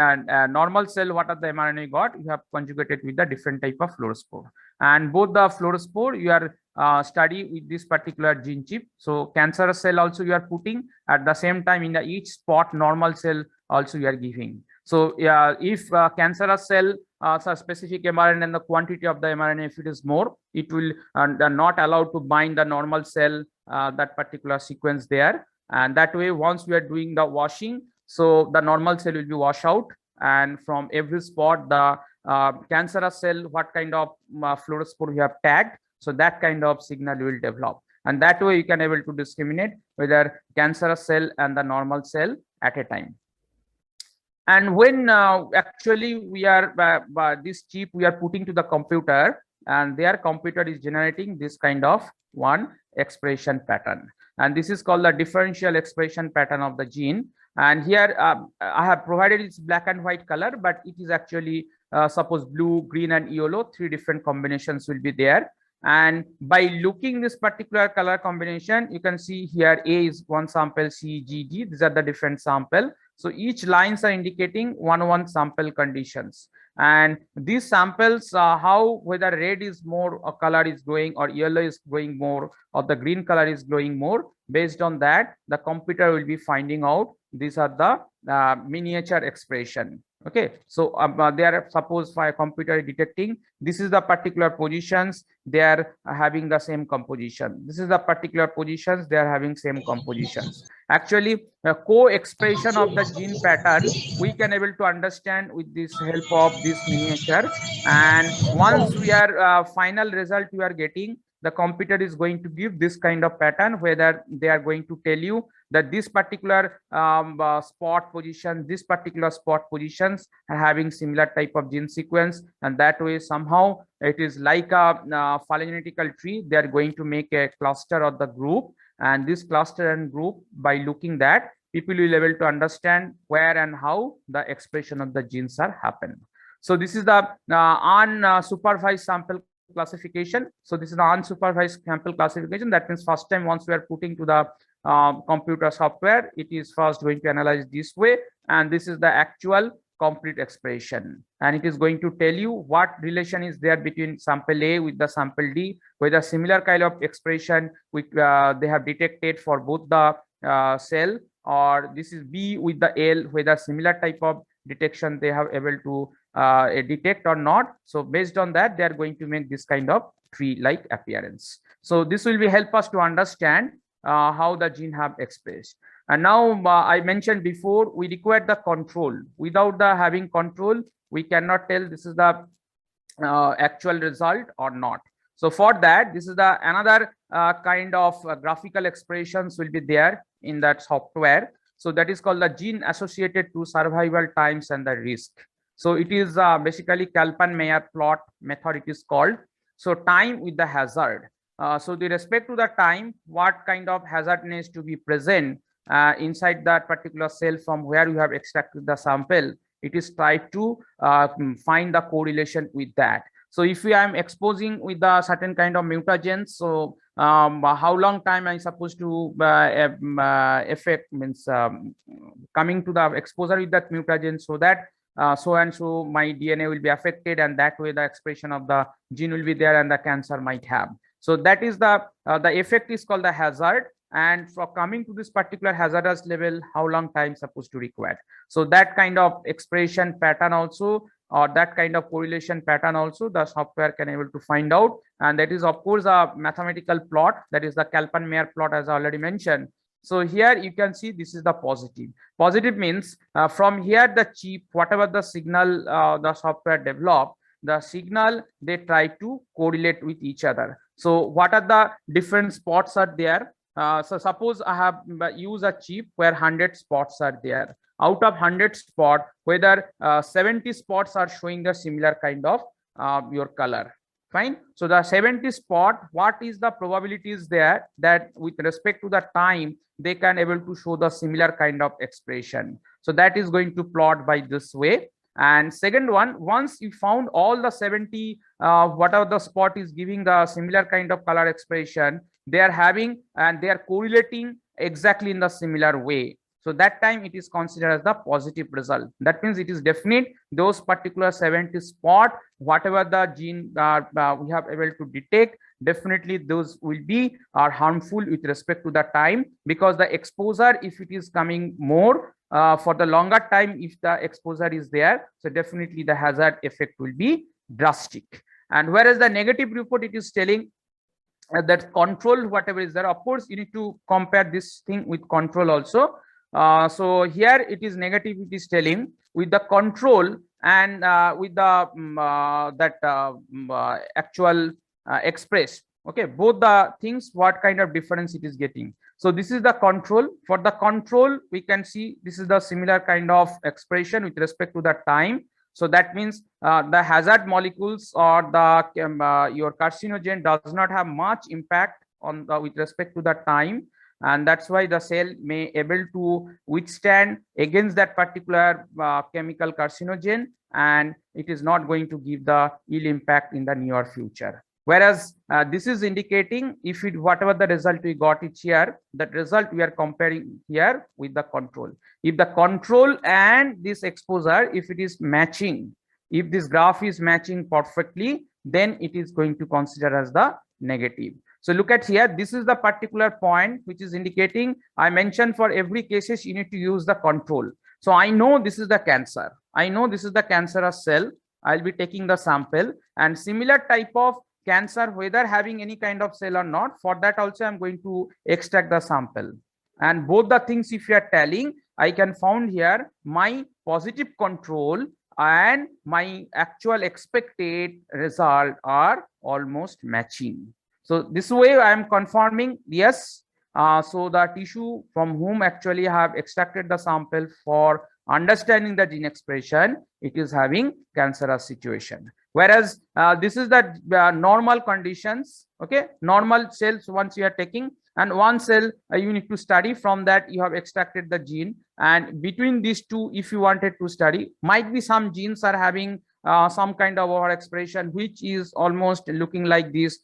normal cell, what are the mRNA you got, you have conjugated with the different type of fluorospore, and both the fluorospore you are study with this particular gene chip. So cancerous cell also you are putting at the same time in the each spot, normal cell also you are giving. So if cancerous cell so specific mRNA and the quantity of the mRNA, if it is more, it will not allowed to bind the normal cell that particular sequence there. And that way, once we are doing the washing, so the normal cell will be washed out, and from every spot the cancerous cell, what kind of fluorospore you have tagged, so that kind of signal will develop, and that way you can able to discriminate whether cancerous cell and the normal cell at a time. And when actually we are this chip we are putting to the computer, and their computer is generating this kind of one expression pattern, and this is called the differential expression pattern of the gene. And here I have provided its black and white color, but it is actually suppose blue, green and yellow, three different combinations will be there. And by looking this particular color combination, you can see here A is one sample, C, G, D, these are the different sample. So each lines are indicating one sample conditions, and these samples how whether red is more color is glowing, or yellow is glowing more, or the green color is glowing more. Based on that, the computer will be finding out these are the miniature expression. Okay, so they are suppose by a computer detecting this is the particular positions, they are having the same composition, this is the particular positions, they are having same compositions. Actually co-expression of the gene pattern we can able to understand with this help of this miniature. And once we are final result you are getting, the computer is going to give this kind of pattern, whether they are going to tell you that this particular spot position, this particular spot positions are having similar type of gene sequence, and that way somehow it is like a phylogenetical tree. They are going to make a cluster of the group, and this cluster and group, by looking that, people will be able to understand where and how the expression of the genes are happen. So this is the unsupervised sample classification. So this is the unsupervised sample classification. That means first time once we are putting to the computer software, it is first going to analyze this way, and this is the actual complete expression, and it is going to tell you what relation is there between sample A with the sample D, whether similar kind of expression which they have detected for both the cell, or this is B with the L, whether similar type of detection they have able to detect or not. So based on that, they are going to make this kind of tree-like appearance. So this will be help us to understand how the gene have expressed. And now I mentioned before, we require the control. Without the having control, we cannot tell this is the actual result or not. So for that, this is the another kind of graphical expressions will be there in that software. So that is called the gene associated to survival times and the risk. So it is basically Kalpan-Meyer plot method it is called. So time with the hazard. So with respect to the time, what kind of hazardness to be present inside that particular cell from where you have extracted the sample, it is tried to find the correlation with that. So if I am exposing with a certain kind of mutagens, so how long time I supposed to affect, means coming to the exposure with that mutagen, so that so and so my DNA will be affected, and that way the expression of the gene will be there and the cancer might have. So that is the effect is called the hazard. And for coming to this particular hazardous level, how long time supposed to require. So that kind of expression pattern also, or that kind of correlation pattern also, the software can able to find out. And that is of course a mathematical plot, that is the Kalpan-Meier plot, as I already mentioned. So here you can see this is the positive. Positive means from here the chip, whatever the signal the software develop, the signal they try to correlate with each other. So what are the different spots are there? So suppose I have used a chip where 100 spots are there. Out of 100 spot, whether 70 spots are showing the similar kind of your color. Fine. So the 70 spot, what is the probabilities there that with respect to the time they can able to show the similar kind of expression. So that is going to plot by this way. And second one, once you found all the 70 whatever the spot is giving the similar kind of color expression, they are having and they are correlating exactly in the similar way. So that time it is considered as the positive result. That means it is definite those particular 70 spot, whatever the gene we have able to detect, definitely those will be are harmful with respect to the time, because the exposure, if it is coming more for the longer time, if the exposure is there, so definitely the hazard effect will be drastic. And whereas the negative report, it is telling that control whatever is there, of course you need to compare this thing with control also. So here it is negative, it is telling with the control and with the actual express, okay, both the things, what kind of difference it is getting. So this is the control. For the control, we can see this is the similar kind of expression with respect to the time. So that means the hazard molecules or the your carcinogen does not have much impact on the, with respect to the time, and that's why the cell may able to withstand against that particular chemical carcinogen, and it is not going to give the ill impact in the near future. Whereas this is indicating if it whatever the result we got it here, that result we are comparing here with the control. If the control and this exposure, if it is matching, if this graph is matching perfectly, then it is going to consider as the negative. So look at here, this is the particular point which is indicating, I mentioned for every cases you need to use the control. So I know this is the cancer, I know this is the cancerous cell, I'll be taking the sample, and similar type of cancer, whether having any kind of cell or not, for that also I'm going to extract the sample. And both the things if you are telling, I can found here my positive control and my actual expected result are almost matching. So this way I am confirming, yes, so the tissue from whom actually have extracted the sample for understanding the gene expression, it is having cancerous situation. Whereas this is the normal conditions, okay, normal cells once you are taking, and one cell you need to study, from that you have extracted the gene, and between these two if you wanted to study, might be some genes are having some kind of overexpression which is almost looking like this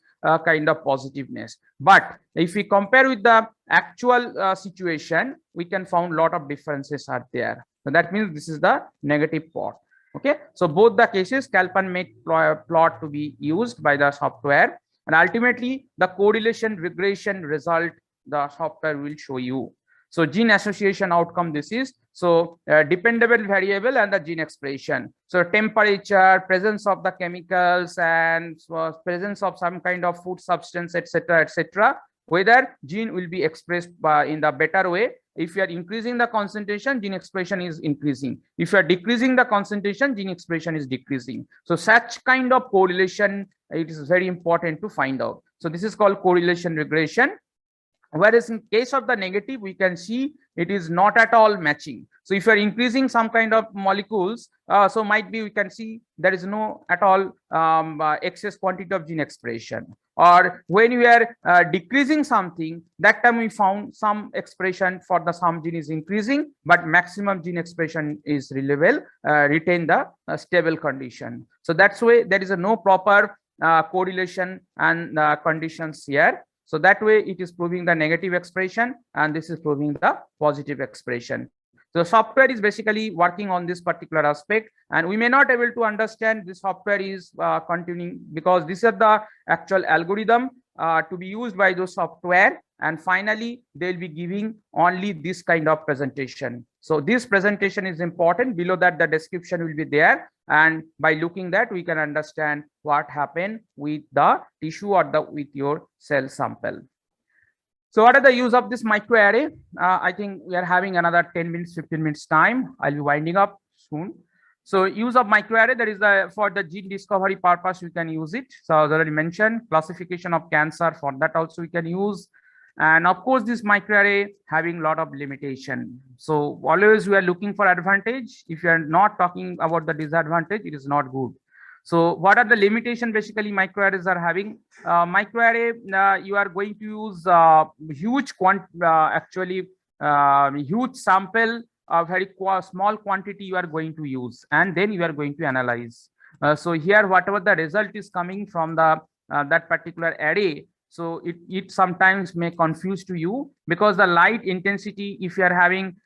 kind of positiveness. But if we compare with the actual situation, we can find lot of differences are there. So that means this is the negative part. Okay, so both the cases Kalpan-Meier plot to be used by the software, and ultimately the correlation regression result the software will show you. So gene association outcome, this is so dependable variable and the gene expression. So temperature, presence of the chemicals, and presence of some kind of food substance, etc., etc., whether gene will be expressed by in the better way. If you are increasing the concentration, gene expression is increasing. If you are decreasing the concentration, gene expression is decreasing. So such kind of correlation, it is very important to find out. So this is called correlation regression. Whereas in case of the negative, we can see it is not at all matching. So if you are increasing some kind of molecules, so might be we can see there is no at all excess quantity of gene expression. Or when we are decreasing something, that time we found some expression for the some gene is increasing, but maximum gene expression is retain the stable condition. So that's why there is a no proper correlation and conditions here. So that way it is proving the negative expression and this is proving the positive expression. So software is basically working on this particular aspect, and we may not able to understand this software is continuing because this is the actual algorithm to be used by those software, and finally they'll be giving only this kind of presentation. So this presentation is important. Below that the description will be there, and by looking that we can understand what happened with the tissue or with your cell sample. So what are the use of this microarray? I think we are having another 10 minutes, 15 minutes time. I'll be winding up soon. So use of microarray, that is for the gene discovery purpose, we can use it. So as already mentioned, classification of cancer, for that also we can use. And of course, this microarray having a lot of limitation. So always we are looking for advantage. If you are not talking about the disadvantage, it is not good. So what are the limitation basically microarrays are having? Microarray, you are going to use huge huge sample, a very small quantity you are going to use, and then you are going to analyze. So here whatever the result is coming from the that particular array, so it sometimes may confuse to you because the light intensity, if you are having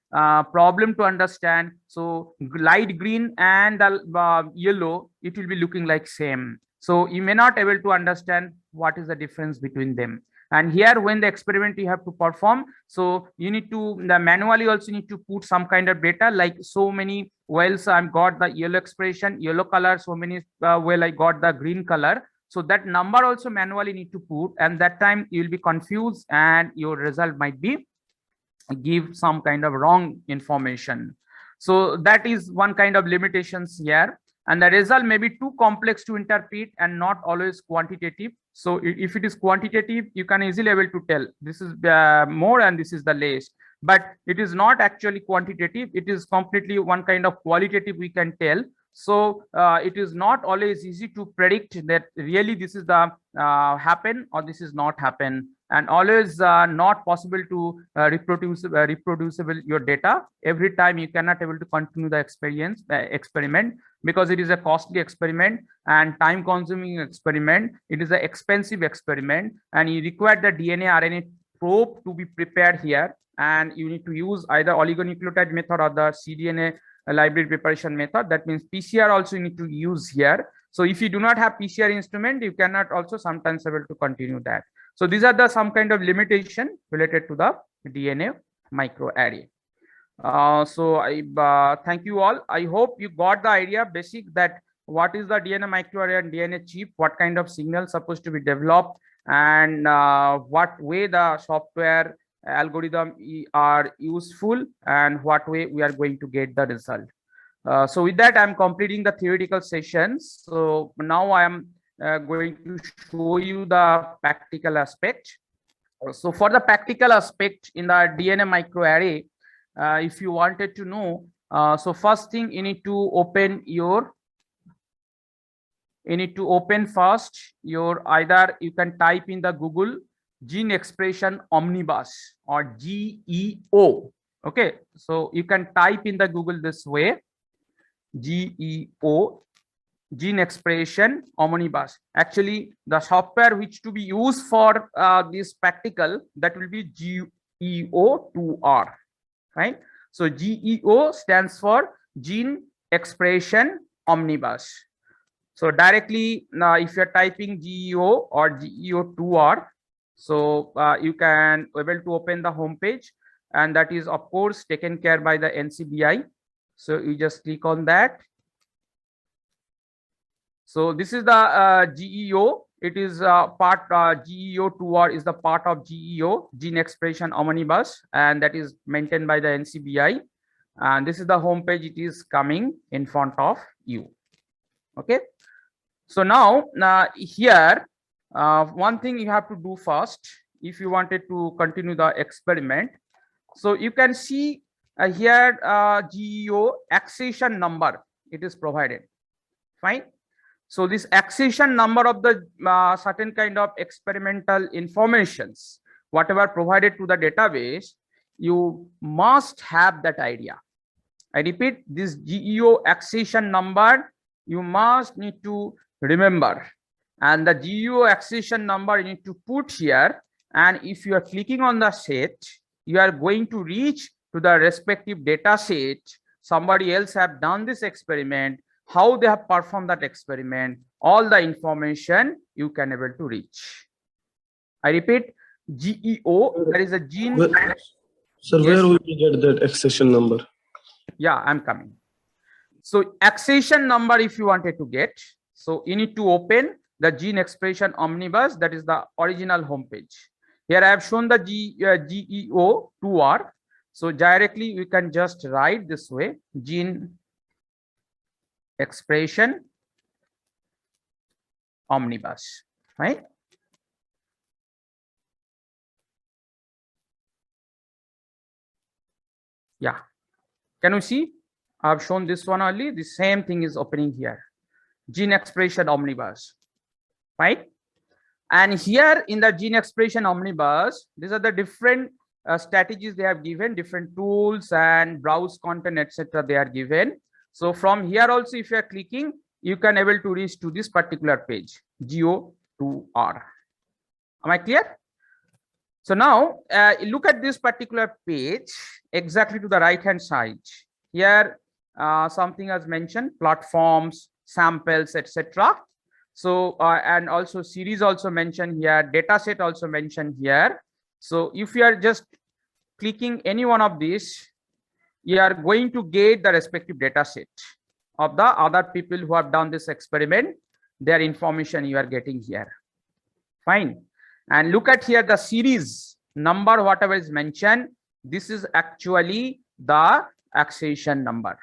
problem to understand, so light green and the yellow, it will be looking like same. So you may not able to understand what is the difference between them. And here when the experiment you have to perform, so you need to manually also need to put some kind of data, like so many wells I've got the yellow expression, yellow color, so many well I got the green color. So that number also manually need to put, and that time you will be confused and your result might be give some kind of wrong information. So that is one kind of limitations here, and the result may be too complex to interpret and not always quantitative. So if it is quantitative, you can easily able to tell this is more and this is the less, but it is not actually quantitative, it is completely one kind of qualitative we can tell. So it is not always easy to predict that really this is the happen or this is not happen, and always not possible to reproducible your data. Every time you cannot able to continue the experiment because it is a costly experiment and time consuming experiment. It is an expensive experiment, and you require the DNA RNA probe to be prepared here, and you need to use either oligonucleotide method or the cDNA library preparation method. That means PCR also you need to use here. So if you do not have PCR instrument, you cannot also sometimes able to continue that. So these are the some kind of limitation related to the DNA microarray. So I thank you all. I hope you got the idea basic that what is the DNA microarray and DNA chip, what kind of signal supposed to be developed, and what way the software algorithm are useful, and what way we are going to get the result. So with that, I'm completing the theoretical sessions. So now I am going to show you the practical aspect. So for the practical aspect in the DNA microarray, if you wanted to know, so first thing you need to open your first your, either you can type in the Google gene expression omnibus or GEO. Okay, so you can type in the Google this way, GEO, gene expression omnibus. Actually the software which to be used for this practical, that will be GEO2R, right? So GEO stands for gene expression omnibus. So directly now if you're typing GEO or GEO2R, so you can able to open the home page, and that is of course taken care by the NCBI. So you just click on that. So this is the GEO. It is part GEO2R is the part of GEO, gene expression omnibus, and that is maintained by the NCBI. And this is the home page. It is coming in front of you. Okay. So now here. One thing you have to do first, if you wanted to continue the experiment. So you can see here GEO accession number, it is provided. Fine. So this accession number of the certain kind of experimental informations, whatever provided to the database, you must have that idea. I repeat, this GEO accession number you must need to remember. And the GEO accession number you need to put here, and if you are clicking on the set, you are going to reach to the respective data set. Somebody else have done this experiment, how they have performed that experiment, all the information you can able to reach. I repeat, GEO, that is a gene. Sir, Yes. where will we get that accession number? Yeah, I'm coming. So accession number, if you wanted to get, so you need to open the gene expression omnibus, that is the original homepage. Here I have shown the GEO2R. So directly we can just write this way, gene expression omnibus, right? Yeah, can you see? I've shown this one only. The same thing is opening here, gene expression omnibus, right? And here in the gene expression omnibus, these are the different strategies they have given, different tools and browse content, etc. they are given. So from here also, if you are clicking, you can able to reach to this particular page, GEO2R. Am I clear? So now look at this particular page exactly to the right hand side. Here something as mentioned, platforms, samples, etc. So and also series also mentioned here, data set also mentioned here. So if you are just clicking any one of these, you are going to get the respective data set of the other people who have done this experiment. Their information you are getting here. Fine. And look at here the series number, whatever is mentioned, this is actually the accession number.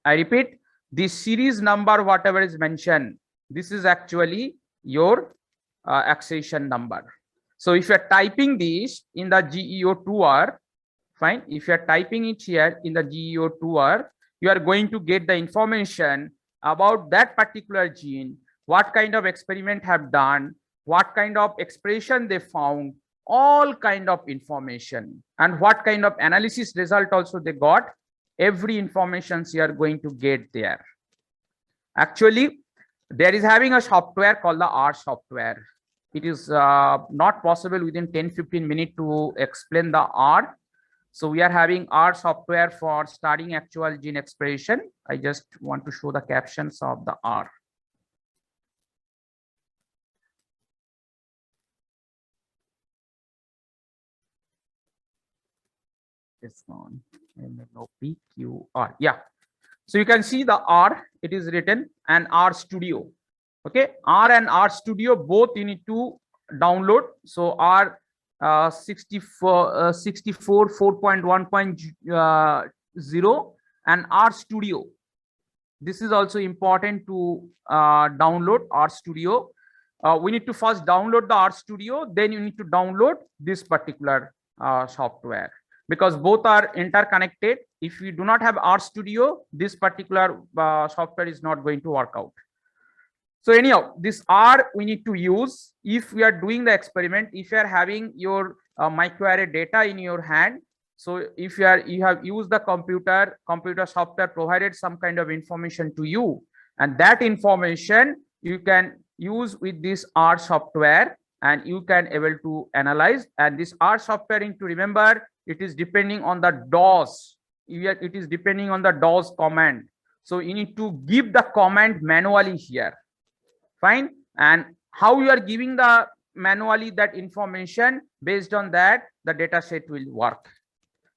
I repeat, the series number, whatever is mentioned, this is actually your accession number. So if you are typing this in the GEO2R, fine, if you are typing it here in the GEO2R, you are going to get the information about that particular gene, what kind of experiment have done, what kind of expression they found, all kind of information, and what kind of analysis result also they got. Every information you are going to get there. Actually, there is having a software called the R software. It is not possible within 10-15 minutes to explain the R. So we are having R software for studying actual gene expression. I just want to show the captions of the R. This one, PQR. Yeah. So you can see the R, it is written, and R Studio. Okay, R and R Studio both you need to download. So R 64 4.1.0 and R Studio. This is also important to download R Studio. We need to first download the R Studio, then you need to download this particular software, because both are interconnected. If you do not have R Studio, this particular software is not going to work out. So anyhow, this R we need to use if we are doing the experiment, if you are having your microarray data in your hand. So if you have used the computer software provided some kind of information to you, and that information you can use with this R software, and you can able to analyze. And this R software, need to remember, it is depending on the DOS. It is depending on the DOS command. So you need to give the command manually here. Fine. And how you are giving the manually that information, based on that the data set will work.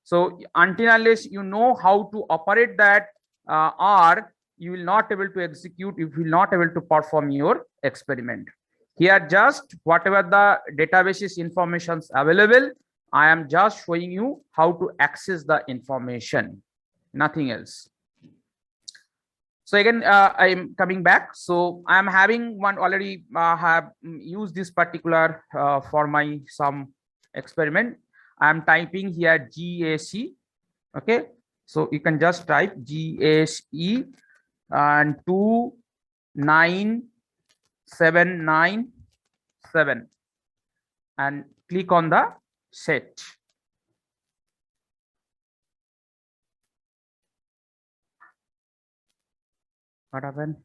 So until unless you know how to operate that R, you will not able to execute, you will not able to perform your experiment. Here just whatever the databases informations available, I am just showing you how to access the information, nothing else. So again, I'm coming back. So I'm having one already have used this particular for my some experiment. I'm typing here GAC. Okay, so you can just type GAC and 29797 and click on the set. What happened?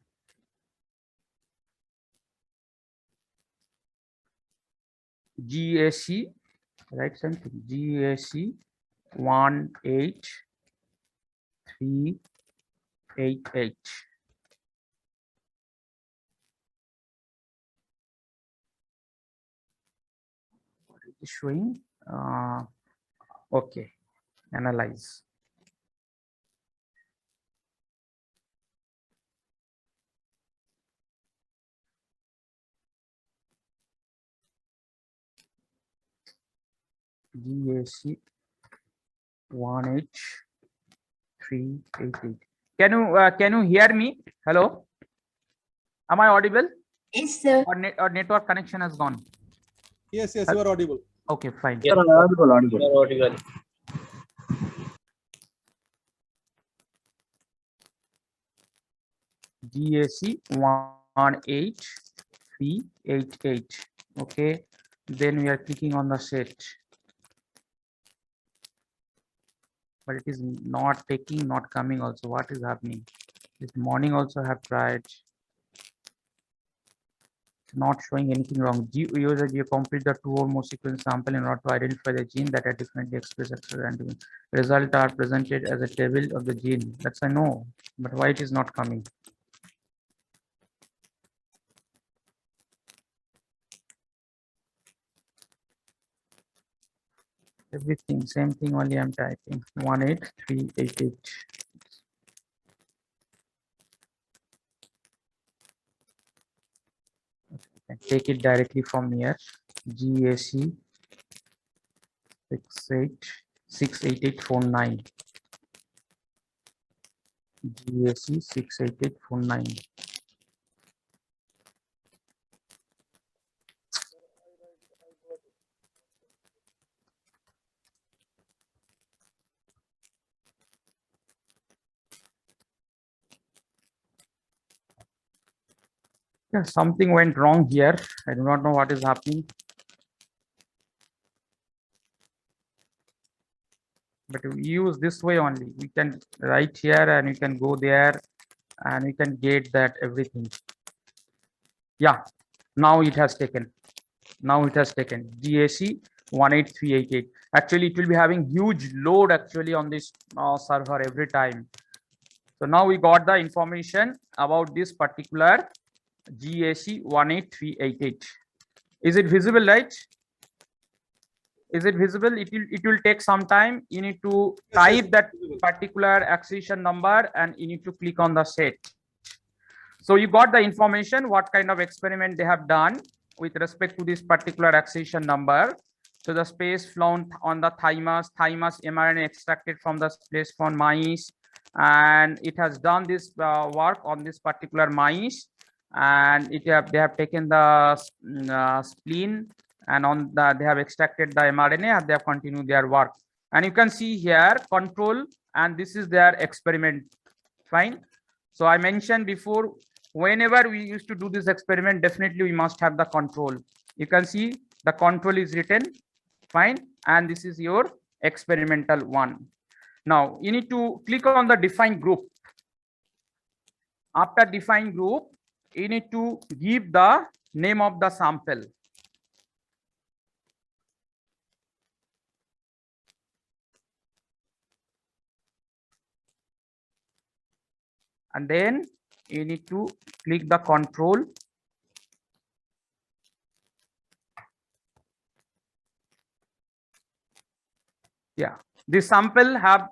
GAC, right? Something GAC 18388. What is it showing? Okay, analyze. GAC 18388. Can you hear me? Hello, am I audible? Yes, sir. Or network connection has gone? Yes, yes, you are audible. Okay, fine. Yes, Audible. you are audible. GAC 18388. Okay, then we are clicking on the set, but it is not taking, not coming also. What is happening? This morning also have tried. Not showing anything wrong. User you complete the 2 or more sequence sample in order to identify the gene that are differently expressed at random. Results are presented as a table of the gene. That's I know, but why it is not coming? Everything same thing, only I'm typing 18388. Take it directly from here. GAC 68849. GAC 68849. Yeah, something went wrong here. I do not know what is happening. But we use this way only. We can write here and we can go there and we can get that everything. Yeah, now it has taken. Now it has taken GAC 18388. Actually, it will be having huge load actually on this server every time. So now we got the information about this particular GAC 18388. Is it visible, right? Is it visible? It will take some time. You need to type that particular accession number and you need to click on the set. So you got the information what kind of experiment they have done with respect to this particular accession number. So the space flown on the thymus mRNA extracted from the space flown mice, and it has done this work on this particular mice, and they have taken the spleen, and on the they have extracted the mRNA and they have continued their work. And you can see here control, and this is their experiment. Fine. So I mentioned before, whenever we used to do this experiment, definitely we must have the control. You can see the control is written. Fine. And this is your experimental one. Now you need to click on the define group. After define group, you need to give the name of the sample. And then you need to click the control. Yeah, this sample have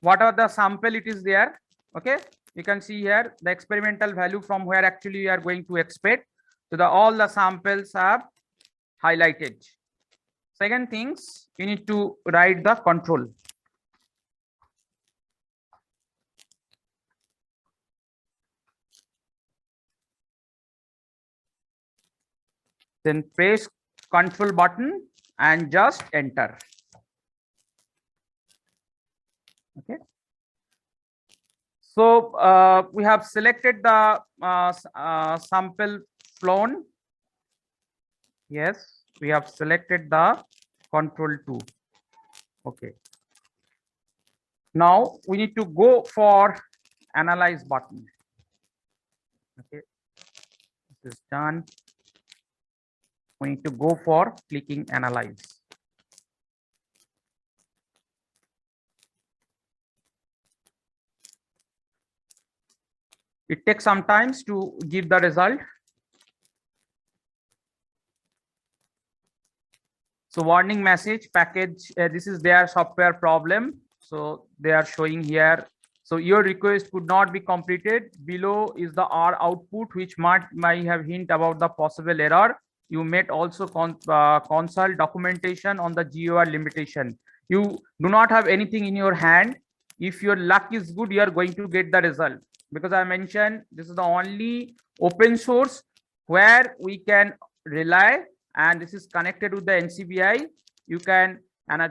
what are the sample it is there. Okay, you can see here the experimental value from where actually you are going to expect. So the all the samples have highlighted. Second things, you need to write the control. Then press control button and just enter. Okay. So we have selected the sample flown. Yes, we have selected the control 2. Okay. Now we need to go for analyze button. Okay. This is done. we need to go for clicking analyze. It takes some time to give the result. So warning message package, this is their software problem. So they are showing here. So your request could not be completed. Below is the R output, which might have hint about the possible error. You may also consult documentation on the GUI limitation. You do not have anything in your hand. If your luck is good, you are going to get the result, because I mentioned this is the only open source where we can rely, and this is connected with the NCBI. You can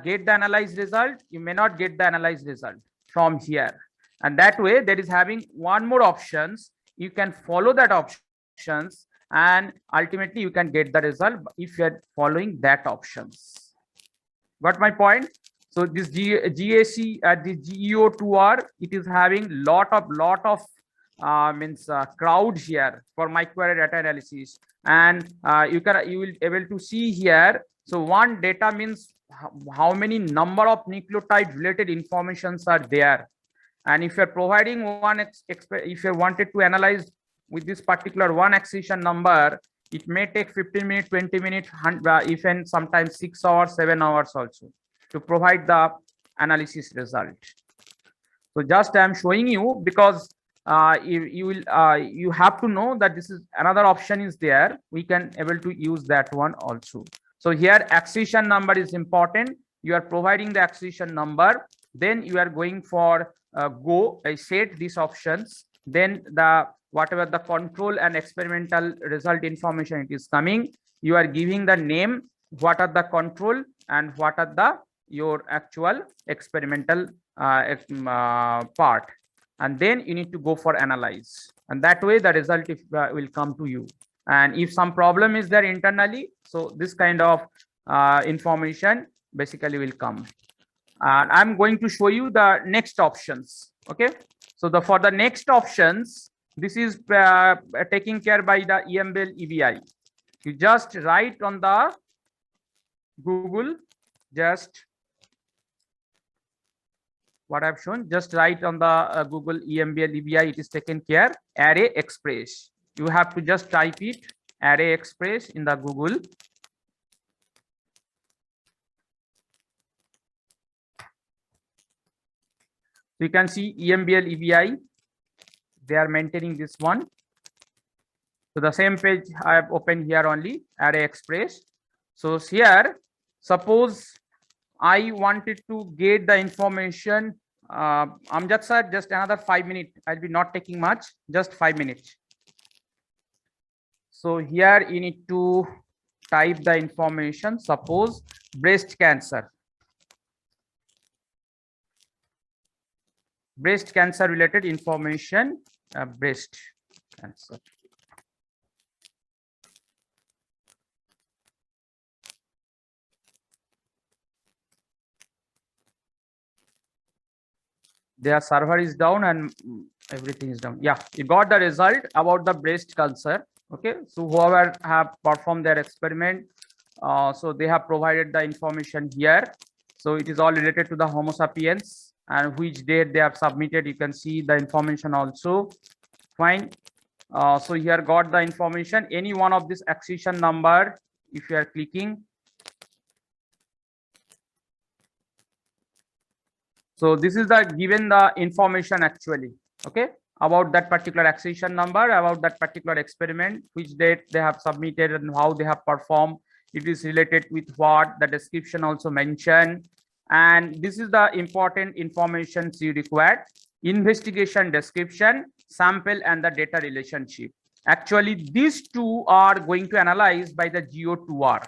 get the analyzed result. You may not get the analyzed result from here, and that way there is having one more options. You can follow that options, and ultimately you can get the result if you are following that options. Got my point? So this GAC at the GEO2R, it is having lot of crowd here for microarray data analysis, and you will able to see here. So one data means how many number of nucleotide related informations are there, and if you're providing one if you wanted to analyze with this particular one accession number, it may take 15 minutes, 20 minutes, even sometimes 6 hours, 7 hours also to provide the analysis result. So just I am showing you because you have to know that this is another option is there. We can able to use that one also. So here accession number is important. You are providing the accession number, then you are going for set these options, then the whatever the control and experimental result information it is coming, you are giving the name, what are the control and what are the your actual experimental part, and then you need to go for analyze, and that way the result will come to you. And if some problem is there internally, so this kind of information basically will come. And I'm going to show you the next options. Okay, so for the next options, this is taken care by the EMBL EBI. You just write on the Google, just what I've shown, just write on the Google EMBL EBI, it is taken care, Array Express. You have to just type it, Array Express, in the Google. So you can see EMBL EBI, they are maintaining this one. So the same page I have opened here only, Array Express. So here, suppose I wanted to get the information. Amjad sir, just another 5 minutes. I'll be not taking much, just 5 minutes. So here you need to type the information. Suppose breast cancer. Breast cancer related information, breast cancer. Their server is down and everything is down. Yeah, you got the result about the breast cancer. Okay, so whoever have performed their experiment, so they have provided the information here. So it is all related to the Homo sapiens and which date they have submitted. You can see the information also. Fine. So here got the information. Any one of this accession number, if you are clicking. So this is the given the information actually, okay, about that particular accession number, about that particular experiment, which date they have submitted and how they have performed. It is related with what the description also mentioned. And this is the important information you require: investigation description, sample, and the data relationship. Actually, these two are going to analyze by the GEO2R,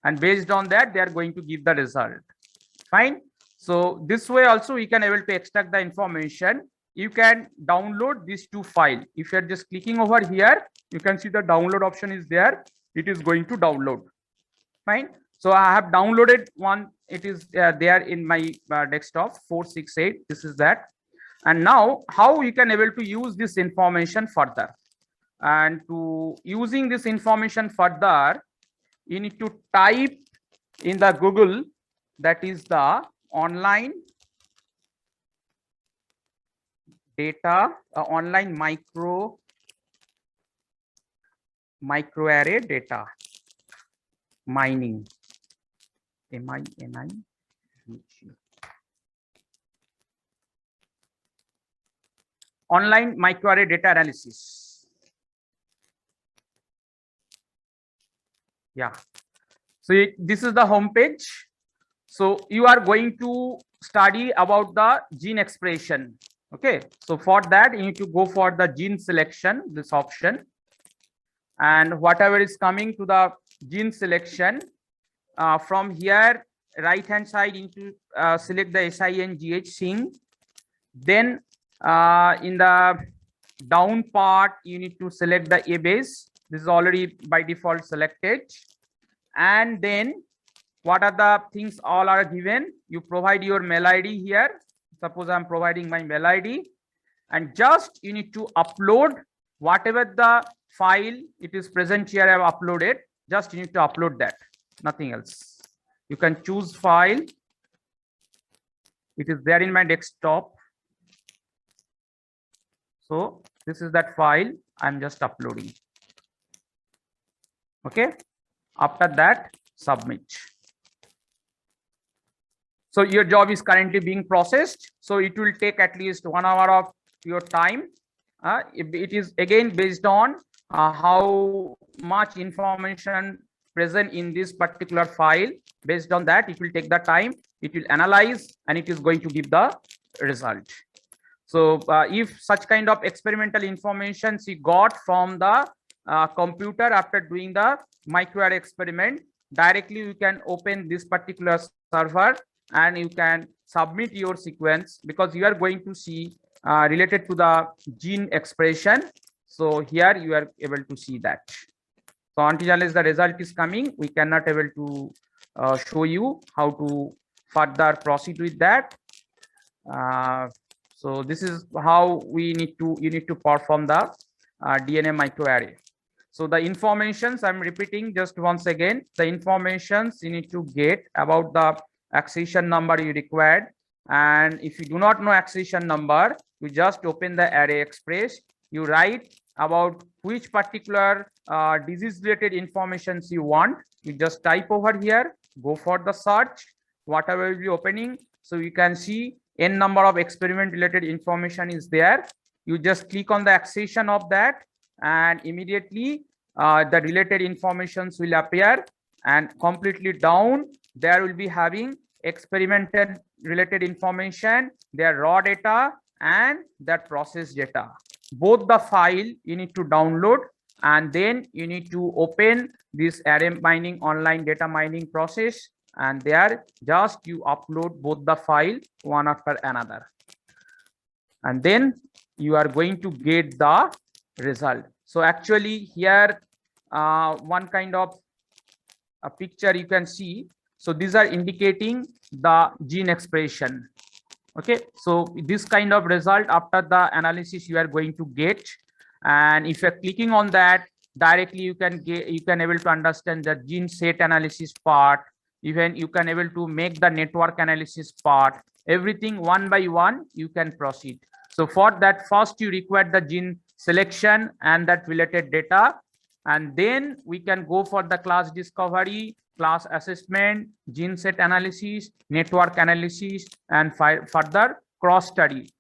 and based on that, they are going to give the result. Fine. So this way also we can able to extract the information. You can download these two files. If you are just clicking over here, you can see the download option is there. It is going to download. Fine. So I have downloaded one. It is there in my desktop 468. This is that. And now how you can able to use this information further. And to using this information further, you need to type in the Google, that is the online data, online microarray data mining, MINI. Online microarray data analysis. Yeah. So this is the home page. So you are going to study about the gene expression. Okay. So for that, you need to go for the gene selection, this option, and whatever is coming to the gene selection, from here, right hand side, you need to select the SINGH SING. Then in the down part, you need to select the A base. This is already by default selected. And then what are the things all are given? You provide your mail ID here. Suppose I'm providing my mail ID, and just you need to upload whatever the file it is present here. I have uploaded. Just you need to upload that, nothing else. You can choose file. It is there in my desktop. So this is that file I'm just uploading. Okay. After that, submit. So your job is currently being processed. So it will take at least 1 hour of your time. It is again based on how much information present in this particular file. Based on that, it will take the time. It will analyze and it is going to give the result. So if such kind of experimental information you got from the computer after doing the microarray experiment, directly you can open this particular server and you can submit your sequence, because you are going to see related to the gene expression. So here you are able to see that. So until unless the result is coming, we cannot able to show you how to further proceed with that. So this is how you need to perform the DNA microarray. So the informations, I'm repeating just once again, the informations you need to get about the accession number you required. And if you do not know accession number, you just open the array express. You write about which particular disease related informations you want. You just type over here, go for the search, whatever will be opening. So you can see n number of experiment related information is there. You just click on the accession of that, and immediately the related informations will appear, and completely down there will be having experimental related information, their raw data and their process data. Both the file you need to download, and then you need to open this array mining online data mining process, and there just you upload both the file one after another, and then you are going to get the result. So actually here one kind of a picture you can see. So these are indicating the gene expression. Okay, so this kind of result after the analysis you are going to get, and if you're clicking on that, directly you can able to understand the gene set analysis part. Even you can able to make the network analysis part. Everything one by one you can proceed. So for that, first you require the gene selection and that related data, and then we can go for the class discovery, class assessment, gene set analysis, network analysis, and further cross study.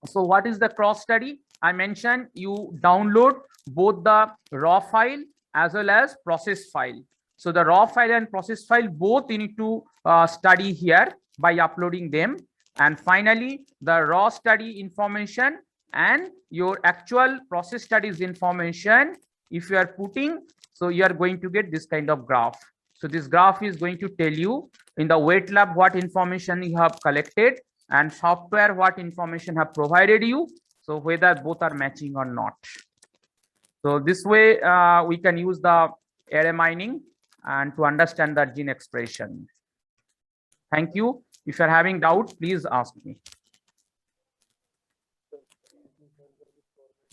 So what is the cross study? I mentioned you download both the raw file as well as process file. So the raw file and process file both you need to study here by uploading them. And finally, the raw study information and your actual process studies information, if you are putting, so you are going to get this kind of graph. So this graph is going to tell you in the wet lab what information you have collected, and software what information have provided you. So whether both are matching or not. So this way we can use the array mining and to understand the gene expression. Thank you. If you are having doubt, please ask me.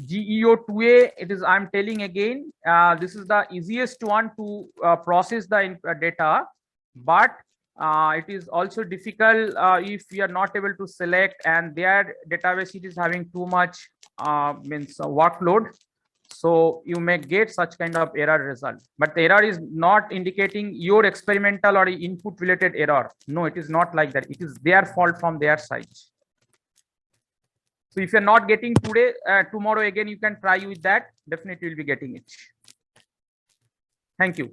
GEO2A, it is, I'm telling again, this is the easiest one to process the data, but it is also difficult if we are not able to select, and their database it is having too much workload. So you may get such kind of error result, but the error is not indicating your experimental or input related error. No, it is not like that. It is their fault from their side. So if you're not getting today, tomorrow again, you can try with that. Definitely you'll be getting it. Thank you.